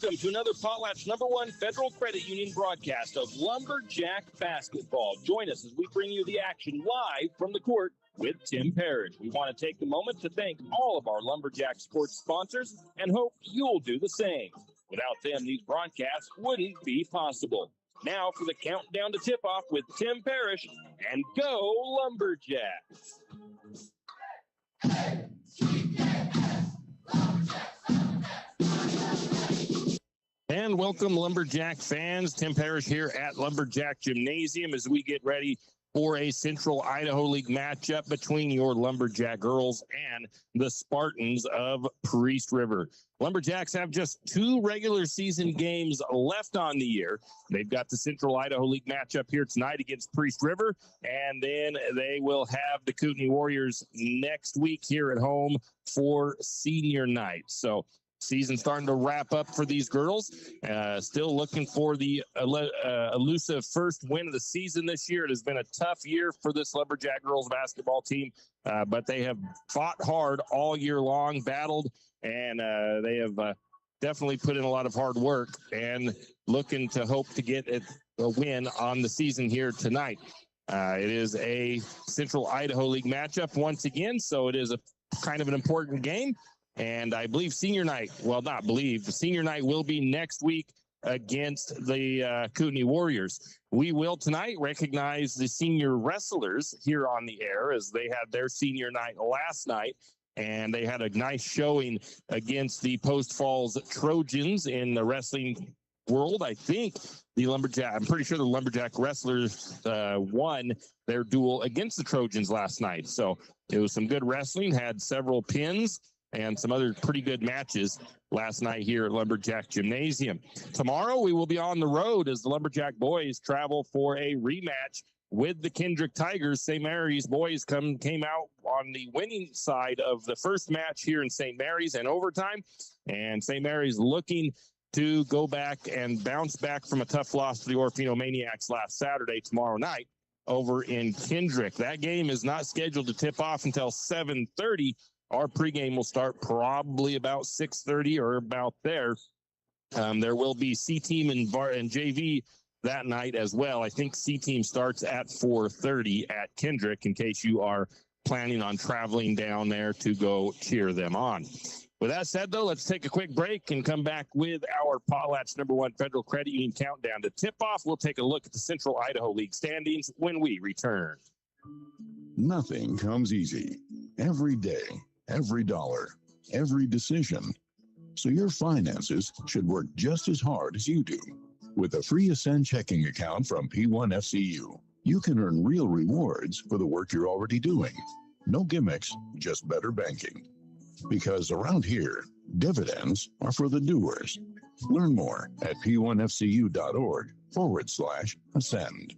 welcome to another Potlatch #1 Federal Credit Union broadcast of Lumberjack basketball. Join us as we bring you the action live from the court with Tim Parrish. We want to take a moment to thank all of our Lumberjack Sports sponsors and hope you'll do the same. Without them, these broadcasts wouldn't be possible. Now for the countdown to tip-off with Tim Parrish, and go Lumberjacks! And welcome, Lumberjack fans. Tim Parrish here at Lumberjack Gymnasium as we get ready for a Central Idaho League matchup between your Lumberjack girls and the Spartans of Priest River. Lumberjacks have just 2 regular season games left on the year. They've got the Central Idaho League matchup here tonight against Priest River, and then they will have the Kootenai Warriors next week here at home for senior night. So season starting to wrap up for these girls. Still looking for the elusive first win of the season this year. It has been a tough year for this Lumberjack girls basketball team, but they have fought hard all year long, battled, and they have definitely put in a lot of hard work and looking to hope to get a win on the season here tonight. It is a Central Idaho League matchup once again, so it is a kind of an important game. And I believe senior night, well, not believe, the senior night will be next week against the Kootenai Warriors. We will tonight recognize the senior wrestlers here on the air as they had their senior night last night. And they had a nice showing against the Post Falls Trojans in the wrestling world. I think I'm pretty sure the Lumberjack wrestlers won their duel against the Trojans last night. So it was some good wrestling, had several pins and some other pretty good matches last night here at Lumberjack Gymnasium. Tomorrow, we will be on the road as the Lumberjack boys travel for a rematch with the Kendrick Tigers. St. Mary's boys came out on the winning side of the first match here in St. Mary's in overtime, and St. Mary's looking to go back and bounce back from a tough loss to the Orfino Maniacs last Saturday tomorrow night over in Kendrick. That game is not scheduled to tip off until 7:30. Our pregame will start probably about 6:30 or about there. There will be C-Team and JV that night as well. I think C-Team starts at 4:30 at Kendrick in case you are planning on traveling down there to go cheer them on. With that said, though, let's take a quick break and come back with our Potlatch #1 Federal Credit Union countdown to tip-off. We'll take a look at the Central Idaho League standings when we return. Nothing comes easy. Every day, every dollar, every decision. So your finances should work just as hard as you do. With a free Ascend checking account from P1FCU, you can earn real rewards for the work you're already doing. No gimmicks, just better banking. Because around here, dividends are for the doers. Learn more at p1fcu.org/ascend.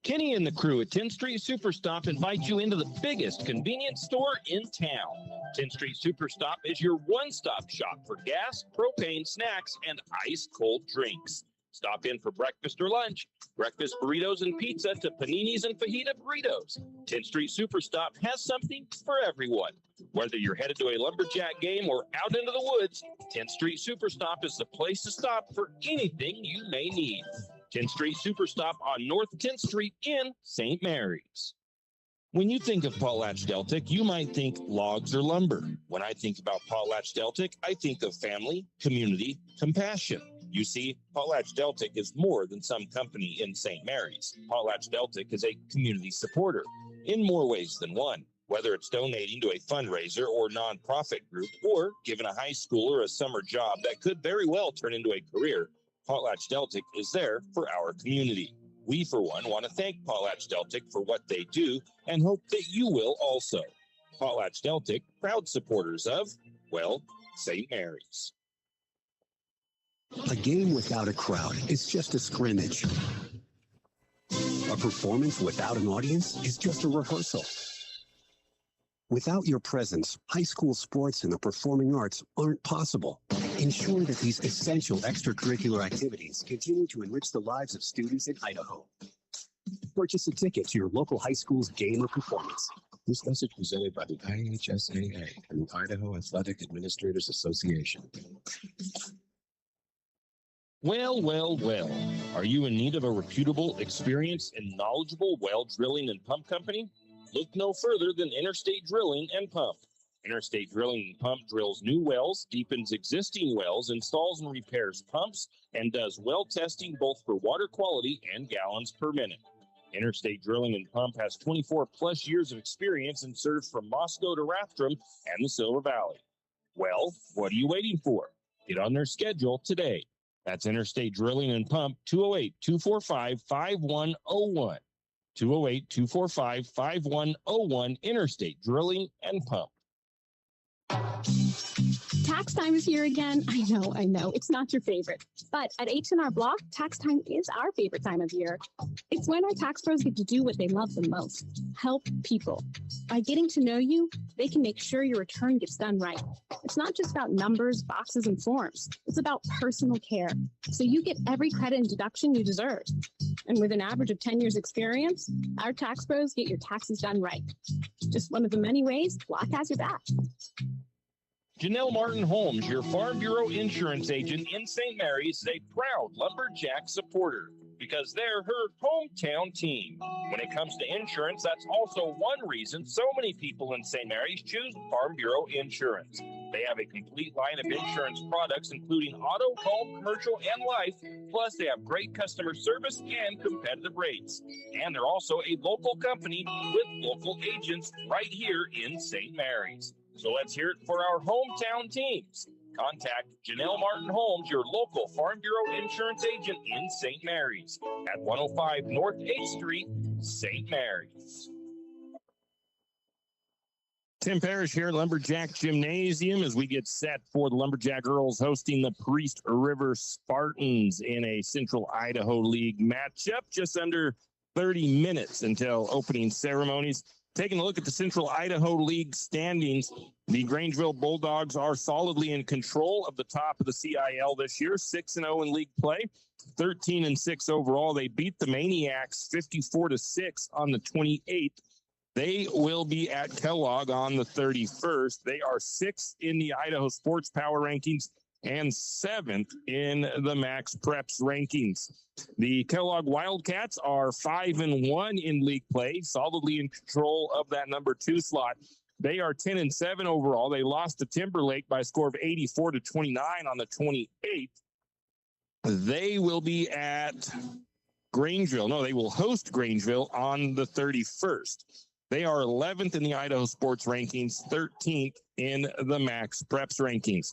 Kenny and the crew at 10th Street Superstop invite you into the biggest convenience store in town. 10th Street Superstop is your one-stop shop for gas, propane, snacks, and ice-cold drinks. Stop in for breakfast or lunch, breakfast burritos and pizza to paninis and fajita burritos. 10th Street Superstop has something for everyone. Whether you're headed to a Lumberjack game or out into the woods, 10th Street Superstop is the place to stop for anything you may need. 10th Street Superstop on North 10th Street in St. Mary's. When you think of Potlatch Deltic, you might think logs or lumber. When I think about Potlatch Deltic, I think of family, community, compassion. You see, Potlatch Deltic is more than some company in St. Mary's. Potlatch Deltic is a community supporter in more ways than one. Whether it's donating to a fundraiser or nonprofit group, or giving a high schooler a summer job that could very well turn into a career, Potlatch Deltic is there for our community. We, for one, want to thank Potlatch Deltic for what they do and hope that you will also. Potlatch Deltic, proud supporters of, well, St. Mary's. A game without a crowd is just a scrimmage. A performance without an audience is just a rehearsal. Without your presence, high school sports and the performing arts aren't possible. Ensure that these essential extracurricular activities continue to enrich the lives of students in Idaho. Purchase a ticket to your local high school's game or performance. This message presented by the IHSAA and the Idaho Athletic Administrators Association. Well, well, well. Are you in need of a reputable, experienced, and knowledgeable well drilling and pump company? Look no further than Interstate Drilling and Pump. Interstate Drilling and Pump drills new wells, deepens existing wells, installs and repairs pumps, and does well testing both for water quality and gallons per minute. Interstate Drilling and Pump has 24 plus years of experience and serves from Moscow to Rathdrum and the Silver Valley. Well, what are you waiting for? Get on their schedule today. That's Interstate Drilling and Pump, 208-245-5101. 208-245-5101, Interstate Drilling and Pump. Tax time is here again. I know. It's not your favorite. But at H&R Block, tax time is our favorite time of year. It's when our tax pros get to do what they love the most, help people. By getting to know you, they can make sure your return gets done right. It's not just about numbers, boxes, and forms. It's about personal care. So you get every credit and deduction you deserve. And with an average of 10 years experience, our tax pros get your taxes done right. Just one of the many ways Block has your back. Janelle Martin Holmes, your Farm Bureau insurance agent in St. Mary's, is a proud Lumberjack supporter because they're her hometown team. When it comes to insurance, that's also one reason so many people in St. Mary's choose Farm Bureau Insurance. They have a complete line of insurance products, including auto, home, commercial, and life. Plus, they have great customer service and competitive rates. And they're also a local company with local agents right here in St. Mary's. So let's hear it for our hometown teams. Contact Janelle Martin Holmes, your local Farm Bureau insurance agent in St. Mary's at 105 North 8th Street, St. Mary's. Tim Parrish here at Lumberjack Gymnasium as we get set for the Lumberjack girls hosting the Priest River Spartans in a Central Idaho League matchup. Just under 30 minutes until opening ceremonies. Taking a look at the Central Idaho League standings, the Grangeville Bulldogs are solidly in control of the top of the CIL this year, 6-0 in league play, 13-6 overall. They beat the Maniacs 54-6 on the 28th. They will be at Kellogg on the 31st. They are 6th in the Idaho Sports Power rankings and 7th in the Max Preps rankings. The Kellogg Wildcats are 5-1 in league play, solidly in control of that number 2 slot. They are 10-7 overall. They lost to Timberlake by a score of 84-29 on the 28th. They will be at Grangeville. No, they will host Grangeville on the 31st. They are 11th in the Idaho Sports rankings, 13th in the Max Preps rankings.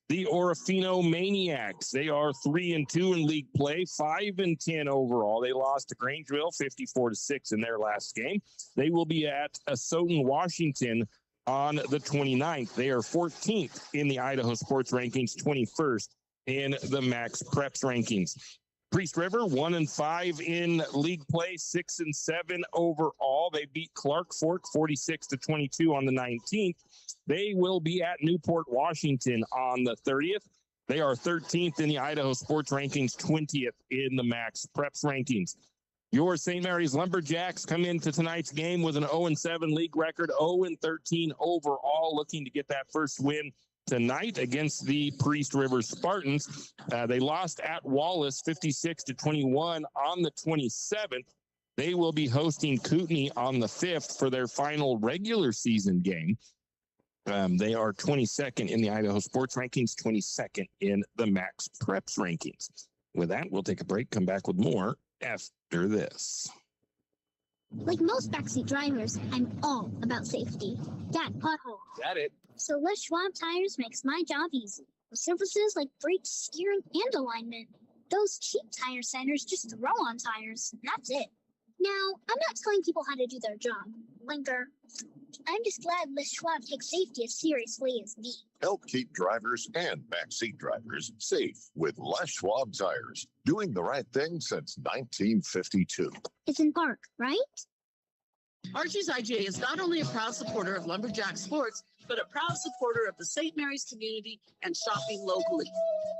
The Orofino Maniacs, they are 3-2 in league play, 5-10 overall. They lost to Grangeville 54-6 in their last game. They will be at Asotin, Washington on the 29th. They are 14th in the Idaho Sports rankings, 21st in the Max Preps rankings. Priest River 1-5 in league play, 6-7 overall. They beat Clark Fork 46-22 on the 19th. They will be at Newport, Washington on the 30th. They are 13th in the Idaho Sports rankings, 20th in the Max Preps rankings. Your St. Mary's Lumberjacks come into tonight's game with an 0-7 league record, 0-13 overall, looking to get that first win tonight against the Priest River Spartans. They lost at Wallace 56-21 on the 27th. They will be hosting Kootenai on the 5th for their final regular season game. They are 22nd in the Idaho Sports rankings, 22nd in the Max Preps rankings. With that, we'll take a break, come back with more after this. Like most backseat drivers, I'm all about safety. Dad, pothole. Got it. So Les Schwab Tires makes my job easy. With services like brakes, steering, and alignment. Those cheap tire centers just throw on tires. That's it. Now, I'm not telling people how to do their job. Linker. I'm just glad Les Schwab takes safety as seriously as me. Help keep drivers and backseat drivers safe with Les Schwab Tires. Doing the right thing since 1952. It's in Park, right? Archie's IGA is not only a proud supporter of Lumberjack Sports, but a proud supporter of the St. Mary's community and shopping locally.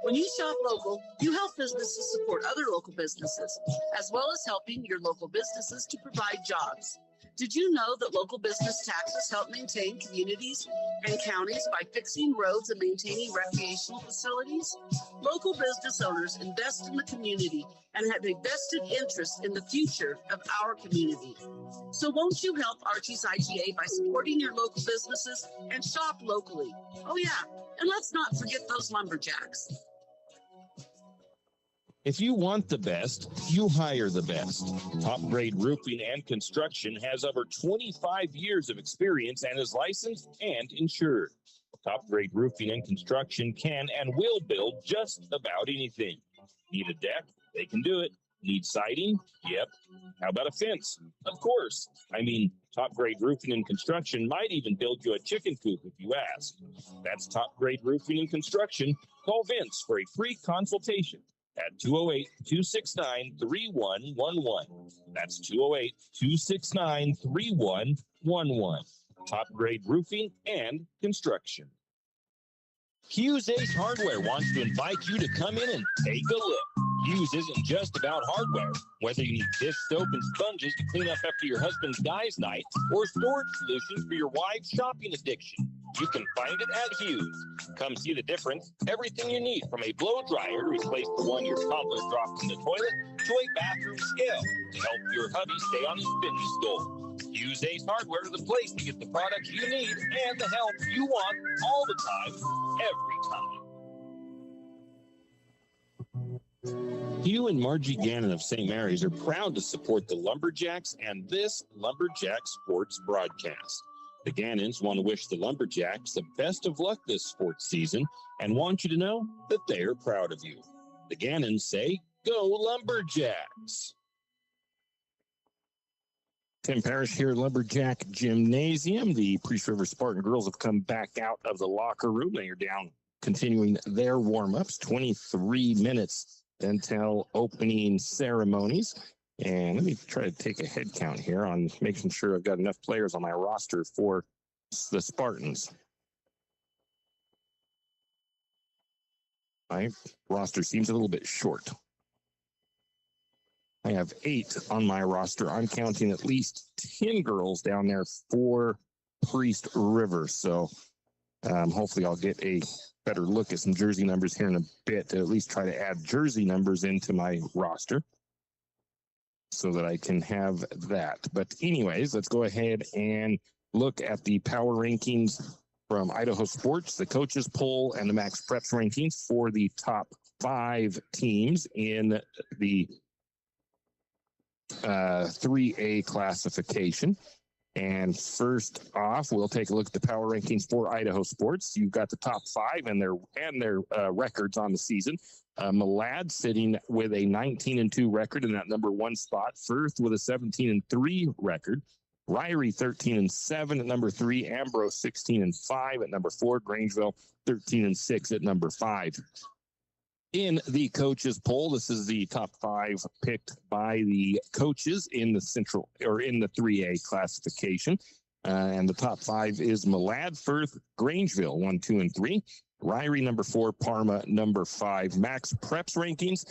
When you shop local, you help businesses support other local businesses, as well as helping your local businesses to provide jobs. Did you know that local business taxes help maintain communities and counties by fixing roads and maintaining recreational facilities? Local business owners invest in the community and have a vested interest in the future of our community. So won't you help Archie's IGA by supporting your local businesses and shop locally? Oh yeah, and let's not forget those Lumberjacks. If you want the best, you hire the best. Top Grade Roofing and Construction has over 25 years of experience and is licensed and insured. Top Grade Roofing and Construction can and will build just about anything. Need a deck? They can do it. Need siding? Yep. How about a fence? Of course. I mean, Top Grade Roofing and Construction might even build you a chicken coop if you ask. That's Top Grade Roofing and Construction. Call Vince for a free consultation at 208-269-3111. That's 208-269-3111. Top Grade Roofing and Construction. Hughes Ace Hardware wants to invite you to come in and take a look. Hughes isn't just about hardware. Whether you need dish soap and sponges to clean up after your husband's guys' night or storage solutions for your wife's shopping addiction, you can find it at Hughes. Come see the difference. Everything you need, from a blow dryer to replace the one your toddler dropped in the toilet to a bathroom scale to help your hubby stay on his fitness goal. Hughes Ace Hardware is the place to get the products you need and the help you want all the time, every time. Hugh and Margie Gannon of St. Mary's are proud to support the Lumberjacks and this Lumberjack Sports broadcast. The Gannons want to wish the Lumberjacks the best of luck this sports season and want you to know that they are proud of you. The Gannons say, "Go Lumberjacks!" Tim Parrish here at Lumberjack Gymnasium. The Priest River Spartan girls have come back out of the locker room. They are down, continuing their warm-ups. 23 minutes until opening ceremonies. And let me try to take a head count here on making sure I've got enough players on my roster for the Spartans. My roster seems a little bit short. I have 8 on my roster. I'm counting at least 10 girls down there for Priest River. So hopefully I'll get a better look at some jersey numbers here in a bit to at least try to add jersey numbers into my roster so that I can have that. But anyways, let's go ahead and look at the power rankings from Idaho Sports, the coaches poll, and the Max Preps rankings for the top 5 teams in the 3A classification. And first off, we'll take a look at the power rankings for Idaho Sports. You've got the top 5 and their records on the season. Malad sitting with a 19-2 record in that number 1 spot. Firth with a 17-3 record. Ryrie 13-7 at number 3. Ambrose 16-5 at number 4. Grangeville 13-6 at number 5. In the coaches poll, this is the top 5 picked by the coaches in the central or in the 3A classification. And the top 5 is Malad, Firth, Grangeville 1, 2, and 3. Ryrie number 4, Parma number 5. Max Preps rankings.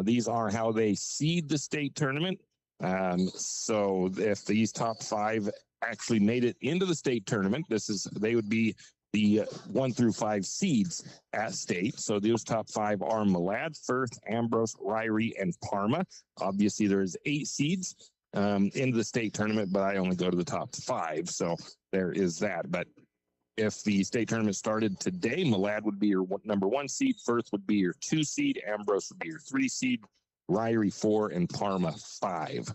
These are how they seed the state tournament. So if these top 5 actually made it into the state tournament, they would be the 1 through 5 seeds at state. So those top 5 are Malad, Firth, Ambrose, Ryrie, and Parma. Obviously, there's 8 seeds into the state tournament, but I only go to the top 5. So there is that. But if the state tournament started today, Malad would be your number 1 seed, Firth would be your 2 seed, Ambrose would be your 3 seed, Ryrie 4, and Parma 5.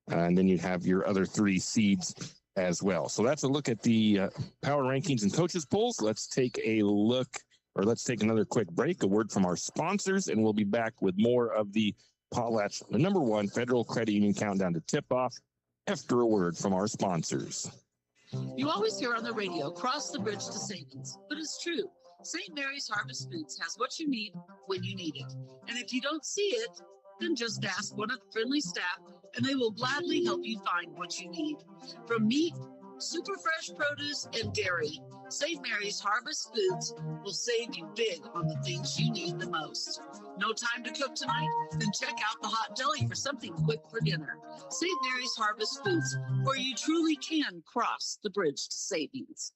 And then you'd have your other 3 seeds as well. So that's a look at the power rankings and coaches polls. Let's take another quick break, a word from our sponsors, and we'll be back with more of the Potlatch, the number 1 Federal Credit Union countdown to tip off after a word from our sponsors. You always hear on the radio, cross the bridge to savings, but it's true. St. Mary's Harvest Foods has what you need when you need it. And if you don't see it, then just ask one of the friendly staff and they will gladly help you find what you need. From meat, super fresh produce, and dairy. St. Mary's Harvest Foods will save you big on the things you need the most. No time to cook tonight? Then check out the Hot Deli for something quick for dinner. St. Mary's Harvest Foods, where you truly can cross the bridge to savings.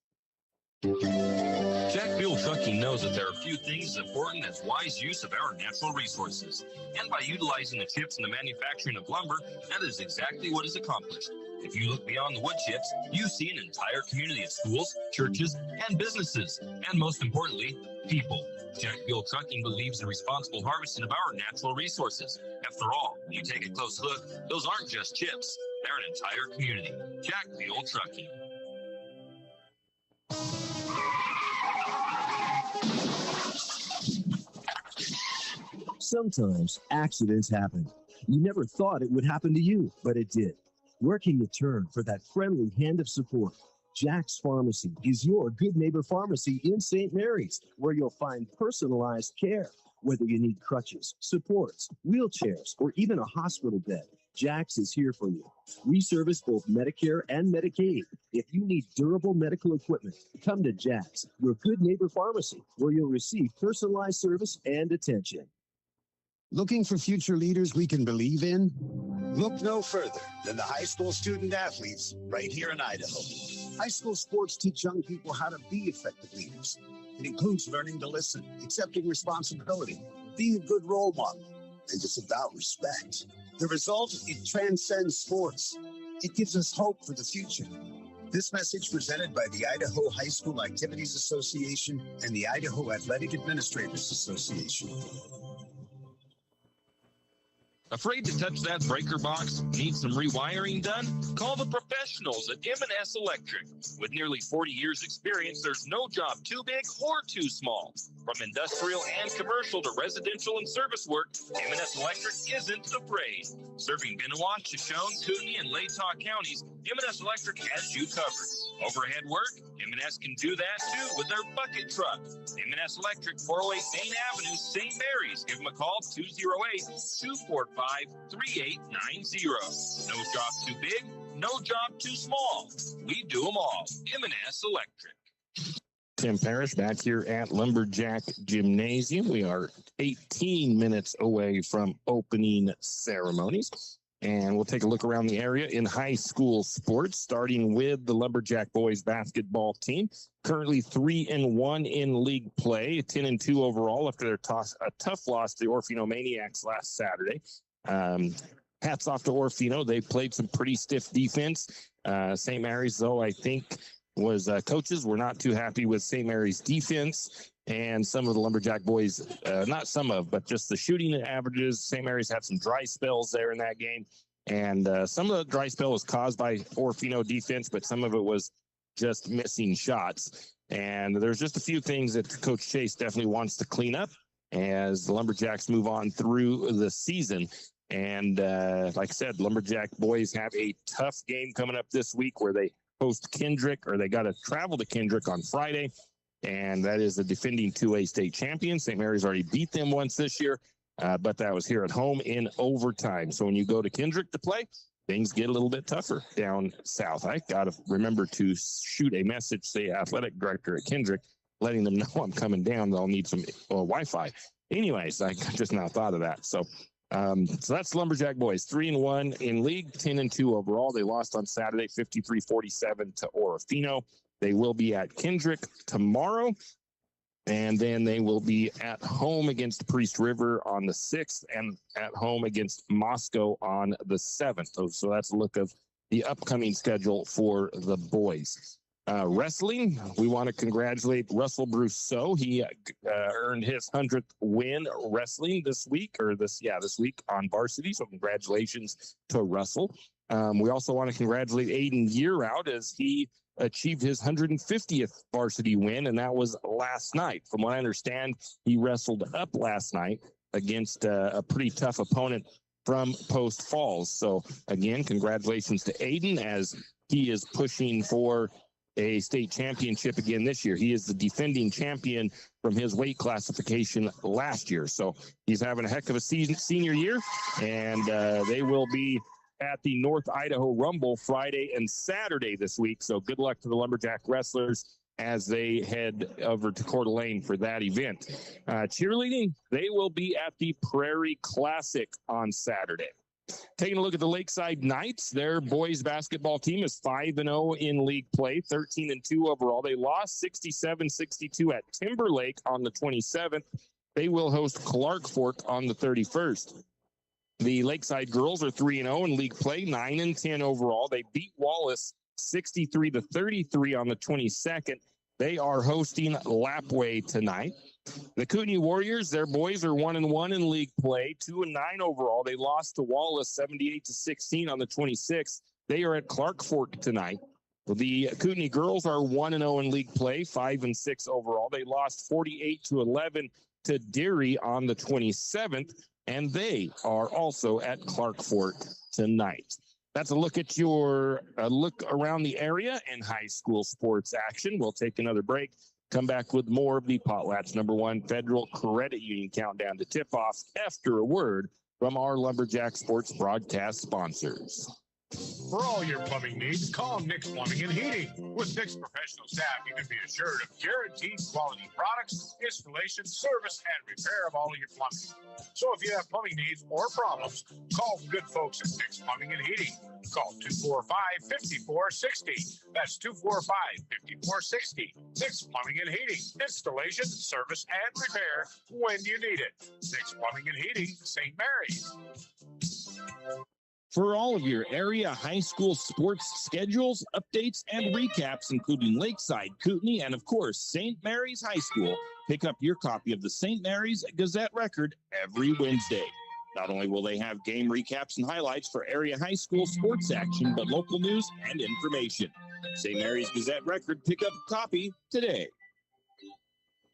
Jack Buell Trucking knows that there are few things as important as wise use of our natural resources. And by utilizing the chips in the manufacturing of lumber, that is exactly what is accomplished. If you look beyond the wood chips, you see an entire community of schools, churches, and businesses. And most importantly, people. Jack Buell Trucking believes in responsible harvesting of our natural resources. After all, when you take a close look, those aren't just chips. They're an entire community. Jack Buell Trucking. Sometimes accidents happen. You never thought it would happen to you, but it did. Where can you turn for that friendly hand of support? Jack's Pharmacy is your good neighbor pharmacy in St. Mary's, where you'll find personalized care. Whether you need crutches, supports, wheelchairs, or even a hospital bed, Jack's is here for you. We service both Medicare and Medicaid. If you need durable medical equipment, come to Jack's, your good neighbor pharmacy, where you'll receive personalized service and attention. Looking for future leaders we can believe in? Look no further than the high school student athletes right here in Idaho. High school sports teach young people how to be effective leaders. It includes learning to listen, accepting responsibility, being a good role model, and it's about respect. The result, it transcends sports. It gives us hope for the future. This message presented by the Idaho High School Activities Association and the Idaho Athletic Administrators Association. Afraid to touch that breaker box? Need some rewiring done? Call the professionals at M&S Electric. With nearly 40 years experience, there's no job too big or too small. From industrial and commercial to residential and service work, M&S Electric isn't afraid. Serving Benoit, Shoshone, Kootenai, and Latah counties, M&S Electric has you covered. Overhead work? M&S can do that too with their bucket truck. M&S Electric, 408 Main Avenue, St. Mary's. Give them a call, 208-245-3890. No job too big, no job too small. We do them all. M&S Electric. Tim Parrish back here at Lumberjack Gymnasium. We are 18 minutes away from opening ceremonies. And we'll take a look around the area in high school sports, starting with the Lumberjack boys basketball team. Currently 3-1 in league play, 10-2 overall after their a tough loss to the Orfino Maniacs last Saturday. Hats off to Orfino. They played some pretty stiff defense. St. Mary's, though, I think coaches were not too happy with St. Mary's defense. And some of the Lumberjack boys, not some of, but just the shooting averages. St. Mary's had some dry spells there in that game. And some of the dry spell was caused by Orfino defense, but some of it was just missing shots. And there's just a few things that Coach Chase definitely wants to clean up as the Lumberjacks move on through the season. And like I said, Lumberjack boys have a tough game coming up this week where they host Kendrick, or they got to travel to Kendrick on Friday. And that is the defending 2A state champion. St. Mary's already beat them once this year, but that was here at home in overtime. So when you go to Kendrick to play, things get a little bit tougher down south. I got to remember to shoot a message to the athletic director at Kendrick, letting them know I'm coming down. They'll need some Wi-Fi. Anyways, I just now thought of that. So that's Lumberjack boys, 3-1 in league, 10-2 overall. They lost on Saturday, 53-47 to Orofino. They will be at Kendrick tomorrow, and then they will be at home against Priest River on the 6th and at home against Moscow on the 7th. So that's a look of the upcoming schedule for the boys. Wrestling, we want to congratulate Russell Brousseau. He earned his 100th win wrestling this week on varsity. So congratulations to Russell. We also want to congratulate Aiden Yearout as he achieved his 150th varsity win, and that was last night. From what I understand, he wrestled up last night against a pretty tough opponent from Post Falls. So again, congratulations to Aiden as he is pushing for a state championship again this year. He is the defending champion from his weight classification last year. So he's having a heck of a senior year, and they will be at the North Idaho Rumble Friday and Saturday this week. So good luck to the Lumberjack wrestlers as they head over to Coeur d'Alene for that event. Cheerleading, they will be at the Prairie Classic on Saturday. Taking a look at the Lakeside Knights, their boys basketball team is 5-0 in league play, 13-2 overall. They lost 67-62 at Timberlake on the 27th. They will host Clark Fork on the 31st. The Lakeside girls are 3-0 in league play, 9-10 overall. They beat Wallace 63-33 on the 22nd. They are hosting Lapway tonight. The Kootenai Warriors, their boys are 1-1 in league play, 2-9 overall. They lost to Wallace 78-16 on the 26th. They are at Clark Fork tonight. The Kootenai girls are 1-0 in league play, 5-6 overall. They lost 48-11 to Deary on the 27th, and they are also at Clark Fork tonight. That's a look at your look around the area and high school sports action. We'll take another break. Come back with more of the Potlatch #1 Federal Credit Union Countdown to Tip-Off after a word from our Lumberjack Sports broadcast sponsors. For all your plumbing needs, call Nick's Plumbing and Heating. With Nick's professional staff, you can be assured of guaranteed quality products, installation, service, and repair of all of your plumbing. So if you have plumbing needs or problems, call the good folks at Nick's Plumbing and Heating. Call 245-5460. That's 245-5460. Nick's Plumbing and Heating. Installation, service, and repair when you need it. Nick's Plumbing and Heating, St. Mary's. For all of your area high school sports schedules, updates, and recaps, including Lakeside, Kootenai, and of course, St. Mary's High School, pick up your copy of the St. Mary's Gazette Record every Wednesday. Not only will they have game recaps and highlights for area high school sports action, but local news and information. St. Mary's Gazette Record, pick up a copy today.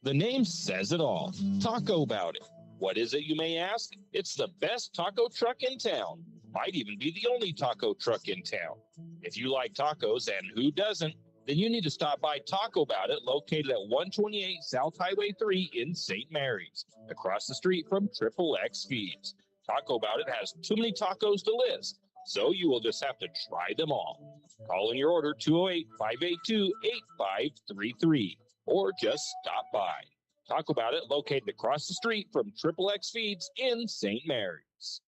The name says it all. Taco About It. What is it, you may ask? It's the best taco truck in town. Might even be the only taco truck in town. If you like tacos, and who doesn't, then you need to stop by Taco About It, located at 128 South Highway 3 in St. Mary's, across the street from XXX Feeds. Taco About It has too many tacos to list, so you will just have to try them all. Call in your order 208-582-8533, or just stop by. Taco About It, located across the street from XXX Feeds in St. Mary's.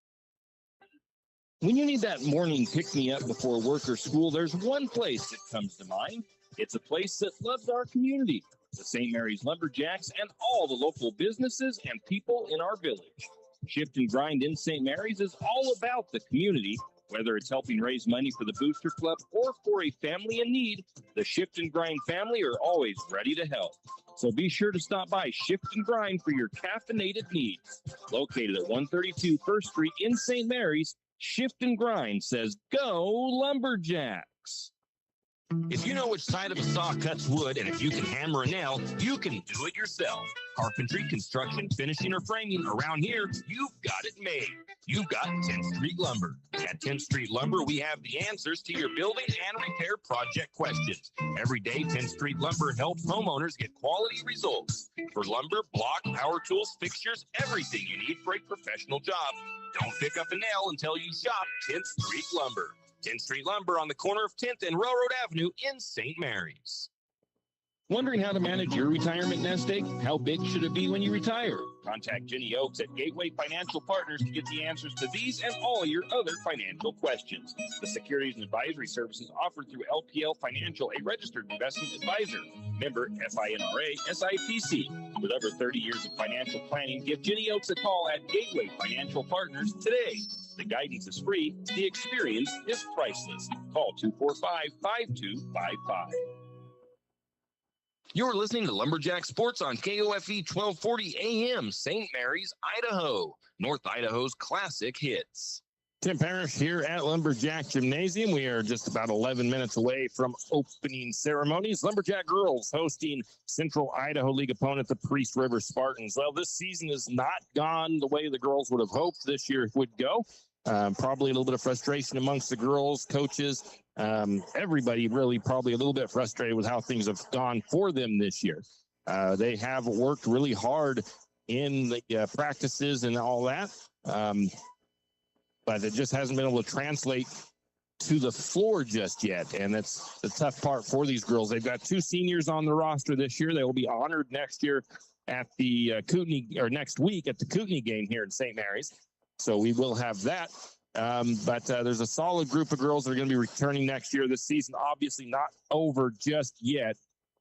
When you need that morning pick-me-up before work or school, there's one place that comes to mind. It's a place that loves our community, the St. Mary's Lumberjacks, and all the local businesses and people in our village. Shift and Grind in St. Mary's is all about the community. Whether it's helping raise money for the Booster Club or for a family in need, the Shift and Grind family are always ready to help. So be sure to stop by Shift and Grind for your caffeinated needs. Located at 132 First Street in St. Mary's, Shift and Grind says, go Lumberjacks. If you know which side of a saw cuts wood, and if you can hammer a nail, you can do it yourself. Carpentry, construction, finishing, or framing, around here, you've got it made. You've got 10th Street Lumber. At 10th Street Lumber, we have the answers to your building and repair project questions. Every day, 10th Street Lumber helps homeowners get quality results. For lumber, block, power tools, fixtures, everything you need for a professional job. Don't pick up a nail until you shop 10th Street Lumber. 10th Street Lumber on the corner of 10th and Railroad Avenue in St. Mary's. Wondering how to manage your retirement nest egg? How big should it be when you retire? Contact Jenny Oakes at Gateway Financial Partners to get the answers to these and all your other financial questions. The securities and advisory services offered through LPL Financial, a registered investment advisor. Member FINRA SIPC. With over 30 years of financial planning, give Jenny Oakes a call at Gateway Financial Partners today. The guidance is free. The experience is priceless. Call 245-5255. You're listening to Lumberjack Sports on KOFE 1240 AM, St. Mary's, Idaho, North Idaho's classic hits. Tim Parrish here at Lumberjack Gymnasium. We are just about 11 minutes away from opening ceremonies. Lumberjack girls hosting Central Idaho League opponent, the Priest River Spartans. Well, this season has not gone the way the girls would have hoped this year it would go. Probably a little bit of frustration amongst the girls, coaches, everybody really probably a little bit frustrated with how things have gone for them this year. They have worked really hard in the practices and all that. But but it just hasn't been able to translate to the floor just yet. And that's the tough part for these girls. They've got 2 seniors on the roster this year. They will be honored next year at the Kootenai, or next week at the Kootenai game here in St. Mary's. So we will have that. But there's a solid group of girls that are going to be returning next year. This season, obviously not over just yet,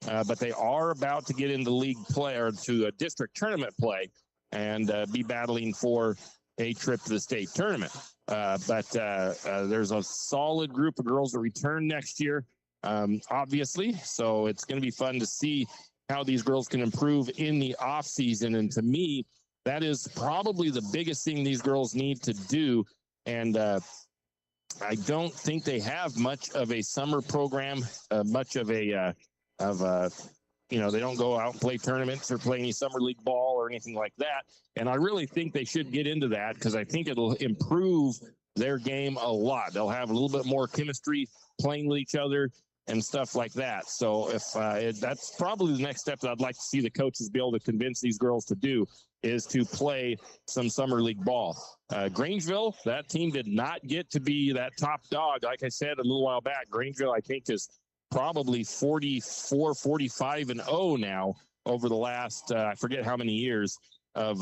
but they are about to get into league play or to a district tournament play and be battling for a trip to the state tournament. But there's a solid group of girls that return next year, obviously. So it's going to be fun to see how these girls can improve in the off season. And to me, that is probably the biggest thing these girls need to do. And I don't think they have much of a summer program, much of a, they don't go out and play tournaments or play any summer league ball or anything like that. And I really think they should get into that because I think it'll improve their game a lot. They'll have a little bit more chemistry playing with each other and stuff like that. So if that's probably the next step that I'd like to see the coaches be able to convince these girls to do is to play some summer league ball. Grangeville, that team did not get to be that top dog. Like I said a little while back, Grangeville, I think, is probably 44, 45-0 now over the last, I forget how many years of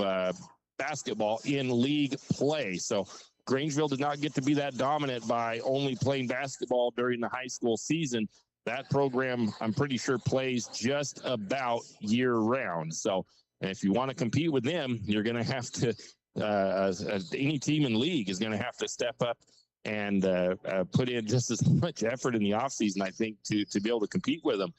basketball in league play. So Grangeville did not get to be that dominant by only playing basketball during the high school season. That program, I'm pretty sure, plays just about year round. So if you want to compete with them, you're going to have to, any team in league is going to have to step up and put in just as much effort in the offseason, I think, to be able to compete with them.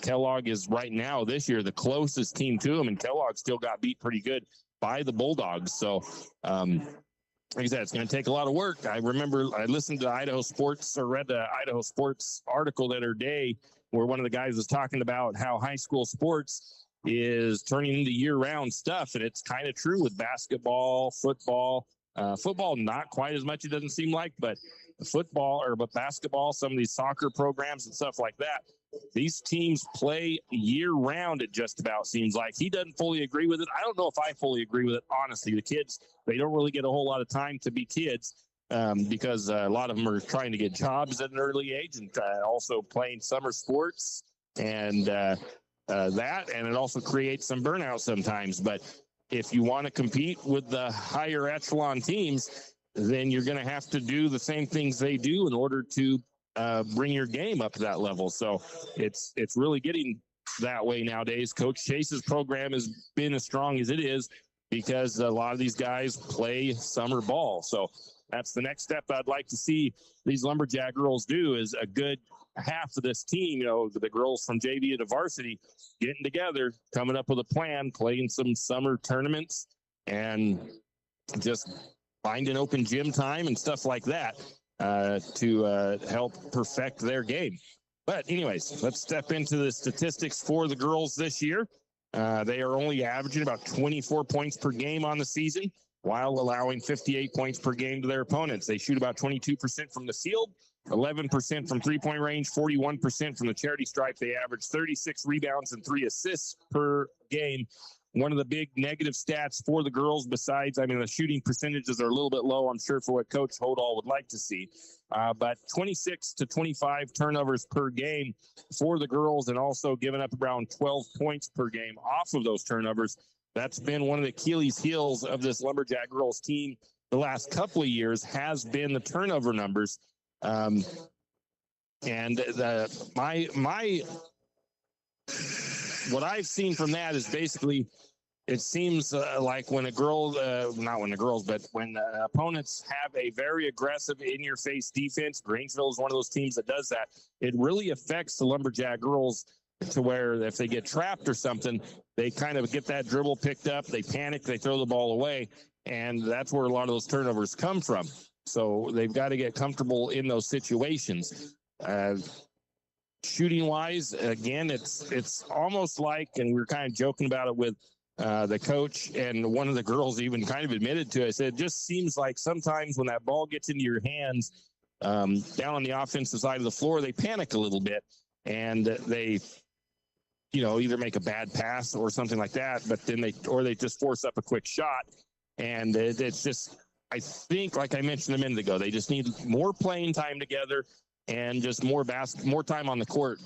Kellogg is right now this year the closest team to them, and Kellogg still got beat pretty good by the Bulldogs. So, like I said, it's going to take a lot of work. I remember I listened to Idaho Sports or read the Idaho Sports article the other day where one of the guys was talking about how high school sports is turning into year-round stuff, and it's kind of true with basketball, football. Football, not quite as much, it doesn't seem like, but but basketball, some of these soccer programs and stuff like that, these teams play year-round, it just about seems like. He doesn't fully agree with it. I don't know if I fully agree with it, honestly. The kids, they don't really get a whole lot of time to be kids because a lot of them are trying to get jobs at an early age and also playing summer sports and and it also creates some burnout sometimes. But if you want to compete with the higher echelon teams, then you're going to have to do the same things they do in order to bring your game up to that level. So it's really getting that way nowadays. Coach Chase's program has been as strong as it is because a lot of these guys play summer ball. So that's the next step I'd like to see these Lumberjack girls do, is a good half of this team, the girls from JV to varsity, getting together, coming up with a plan, playing some summer tournaments, and just finding open gym time and stuff like that to help perfect their game. But anyways, let's step into the statistics for the girls this year. They are only averaging about 24 points per game on the season, while allowing 58 points per game to their opponents. They shoot about 22% from the field, 11% from three-point range, 41% from the charity stripe. They average 36 rebounds and 3 assists per game. One of the big negative stats for the girls, besides, the shooting percentages are a little bit low, I'm sure, for what Coach Hodall would like to see. But 26 to 25 turnovers per game for the girls, and also giving up around 12 points per game off of those turnovers. That's been one of the Achilles heels of this Lumberjack girls team the last couple of years, has been the turnover numbers. And what I've seen from that is basically, it seems like when when opponents have a very aggressive in-your-face defense, Grangeville is one of those teams that does that. It really affects the Lumberjack girls to where if they get trapped or something, they kind of get that dribble picked up, they panic, they throw the ball away, and that's where a lot of those turnovers come from. So they've got to get comfortable in those situations. Shooting wise, again, it's almost like, and we were kind of joking about it with the coach, and one of the girls even kind of admitted to it. I said, it just seems like sometimes when that ball gets into your hands down on the offensive side of the floor, they panic a little bit, and they either make a bad pass or something like that, but then they just force up a quick shot. And it's just, I think, like I mentioned a minute ago, they just need more playing time together and just more time on the court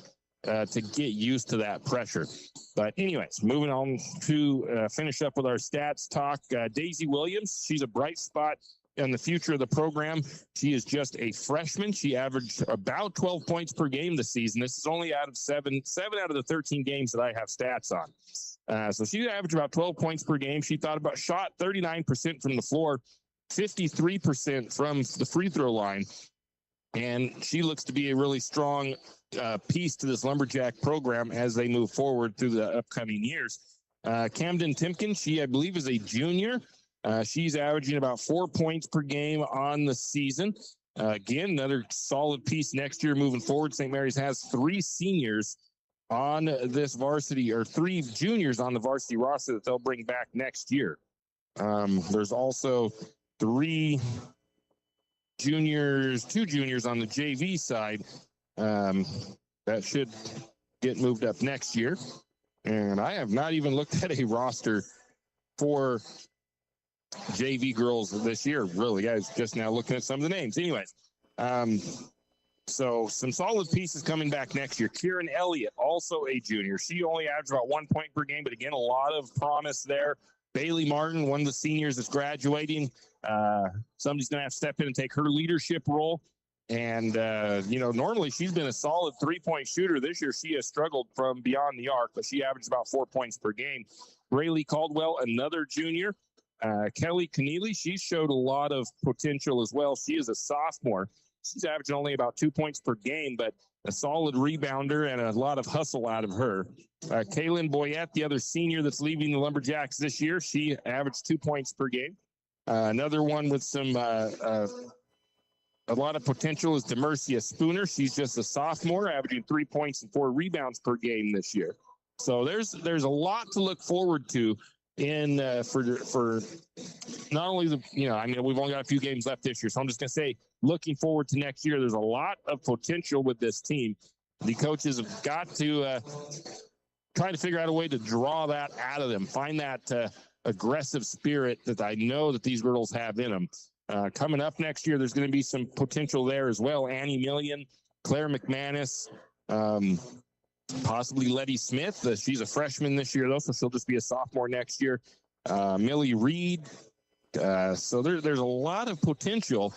to get used to that pressure. But anyways, moving on to finish up with our stats talk. Daisy Williams, she's a bright spot in the future of the program. She is just a freshman. She averaged about 12 points per game this season. This is only out of seven out of the 13 games that I have stats on. So she averaged about 12 points per game. She shot 39% from the floor, 53% from the free throw line. And she looks to be a really strong piece to this Lumberjack program as they move forward through the upcoming years. Camden Timken, she, I believe, is a junior. She's averaging about 4 points per game on the season. Again, another solid piece next year moving forward. St. Mary's has 3 seniors on this varsity, or 3 juniors on the varsity roster that they'll bring back next year. There's also 2 juniors on the JV side that should get moved up next year. And I have not even looked at a roster for JV girls this year, really, guys. Just now looking at some of the names. Anyways, so some solid pieces coming back next year. Kieran Elliott, also a junior. She only averaged about 1 point per game, but again, a lot of promise there. Bailey Martin, one of the seniors that's graduating. Somebody's going to have to step in and take her leadership role. And, normally she's been a solid 3-point shooter. This year she has struggled from beyond the arc, but she averaged about 4 points per game. Rayleigh Caldwell, another junior. Kelly Keneally, she showed a lot of potential as well. She is a sophomore. She's averaging only about 2 points per game, but a solid rebounder and a lot of hustle out of her. Kaylin Boyette, the other senior that's leaving the Lumberjacks this year, she averaged 2 points per game. Another one with some a lot of potential is Demercia Spooner. She's just a sophomore, averaging 3 points and 4 rebounds per game this year. So there's a lot to look forward to in for not only we've only got a few games left this year, so I'm just gonna say, looking forward to next year, there's a lot of potential with this team. The coaches have got to try to figure out a way to draw that out of them, find that aggressive spirit that I know that these girls have in them. Coming up next year, there's going to be some potential there as well. Annie Million, Claire McManus, possibly Letty Smith. She's a freshman this year, though, so she'll just be a sophomore next year. Millie Reed. So there's a lot of potential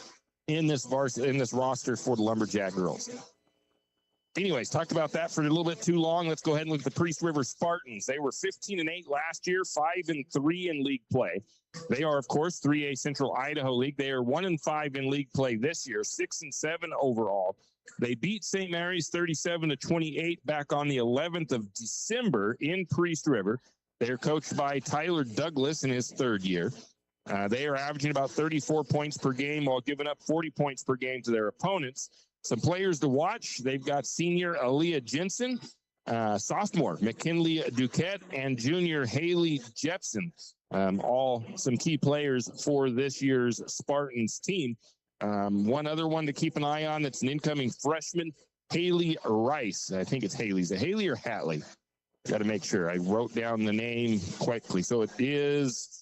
in this roster for the Lumberjack girls. Anyways, talked about that for a little bit too long. Let's go ahead and look at the Priest River Spartans. They were 15-8 last year, 5-3 in league play. They are, of course, 3A Central Idaho League. They are 1-5 in league play this year, 6-7 overall. They beat St. Mary's 37-28 back on the 11th of December in Priest River. They are coached by Tyler Douglas in his 3rd year. They are averaging about 34 points per game while giving up 40 points per game to their opponents. Some players to watch. They've got senior Aaliyah Jensen, sophomore McKinley Duquette, and junior Haley Jepson. All some key players for this year's Spartans team. One other one to keep an eye on that's an incoming freshman, Haley Rice. I think it's Haley. Is it Haley or Hatley? Got to make sure. I wrote down the name quickly. So it is...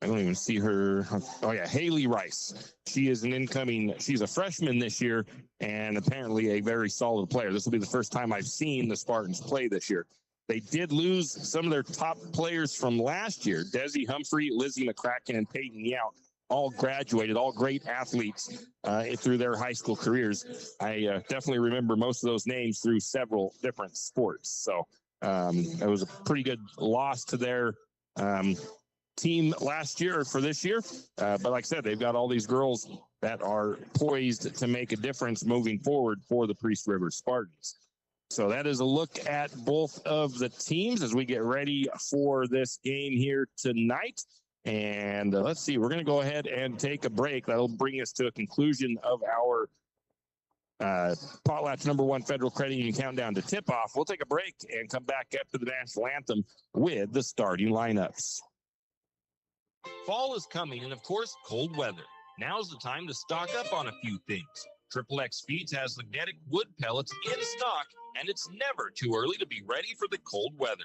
I don't even see her. Oh, yeah, Haley Rice. She's a freshman this year and apparently a very solid player. This will be the first time I've seen the Spartans play this year. They did lose some of their top players from last year. Desi Humphrey, Lizzie McCracken, and Peyton Yount all graduated, all great athletes through their high school careers. I definitely remember most of those names through several different sports. So it was a pretty good loss to their team last year for this year. But like I said, they've got all these girls that are poised to make a difference moving forward for the Priest River Spartans. So that is a look at both of the teams as we get ready for this game here tonight. And let's see, we're going to go ahead and take a break. That'll bring us to a conclusion of our Potlatch #1 Federal Credit Union Countdown to Tip-Off. We'll take a break and come back after the national anthem with the starting lineups. Fall is coming and, of course, cold weather. Now's the time to stock up on a few things. XXX Feeds has magnetic wood pellets in stock, and it's never too early to be ready for the cold weather.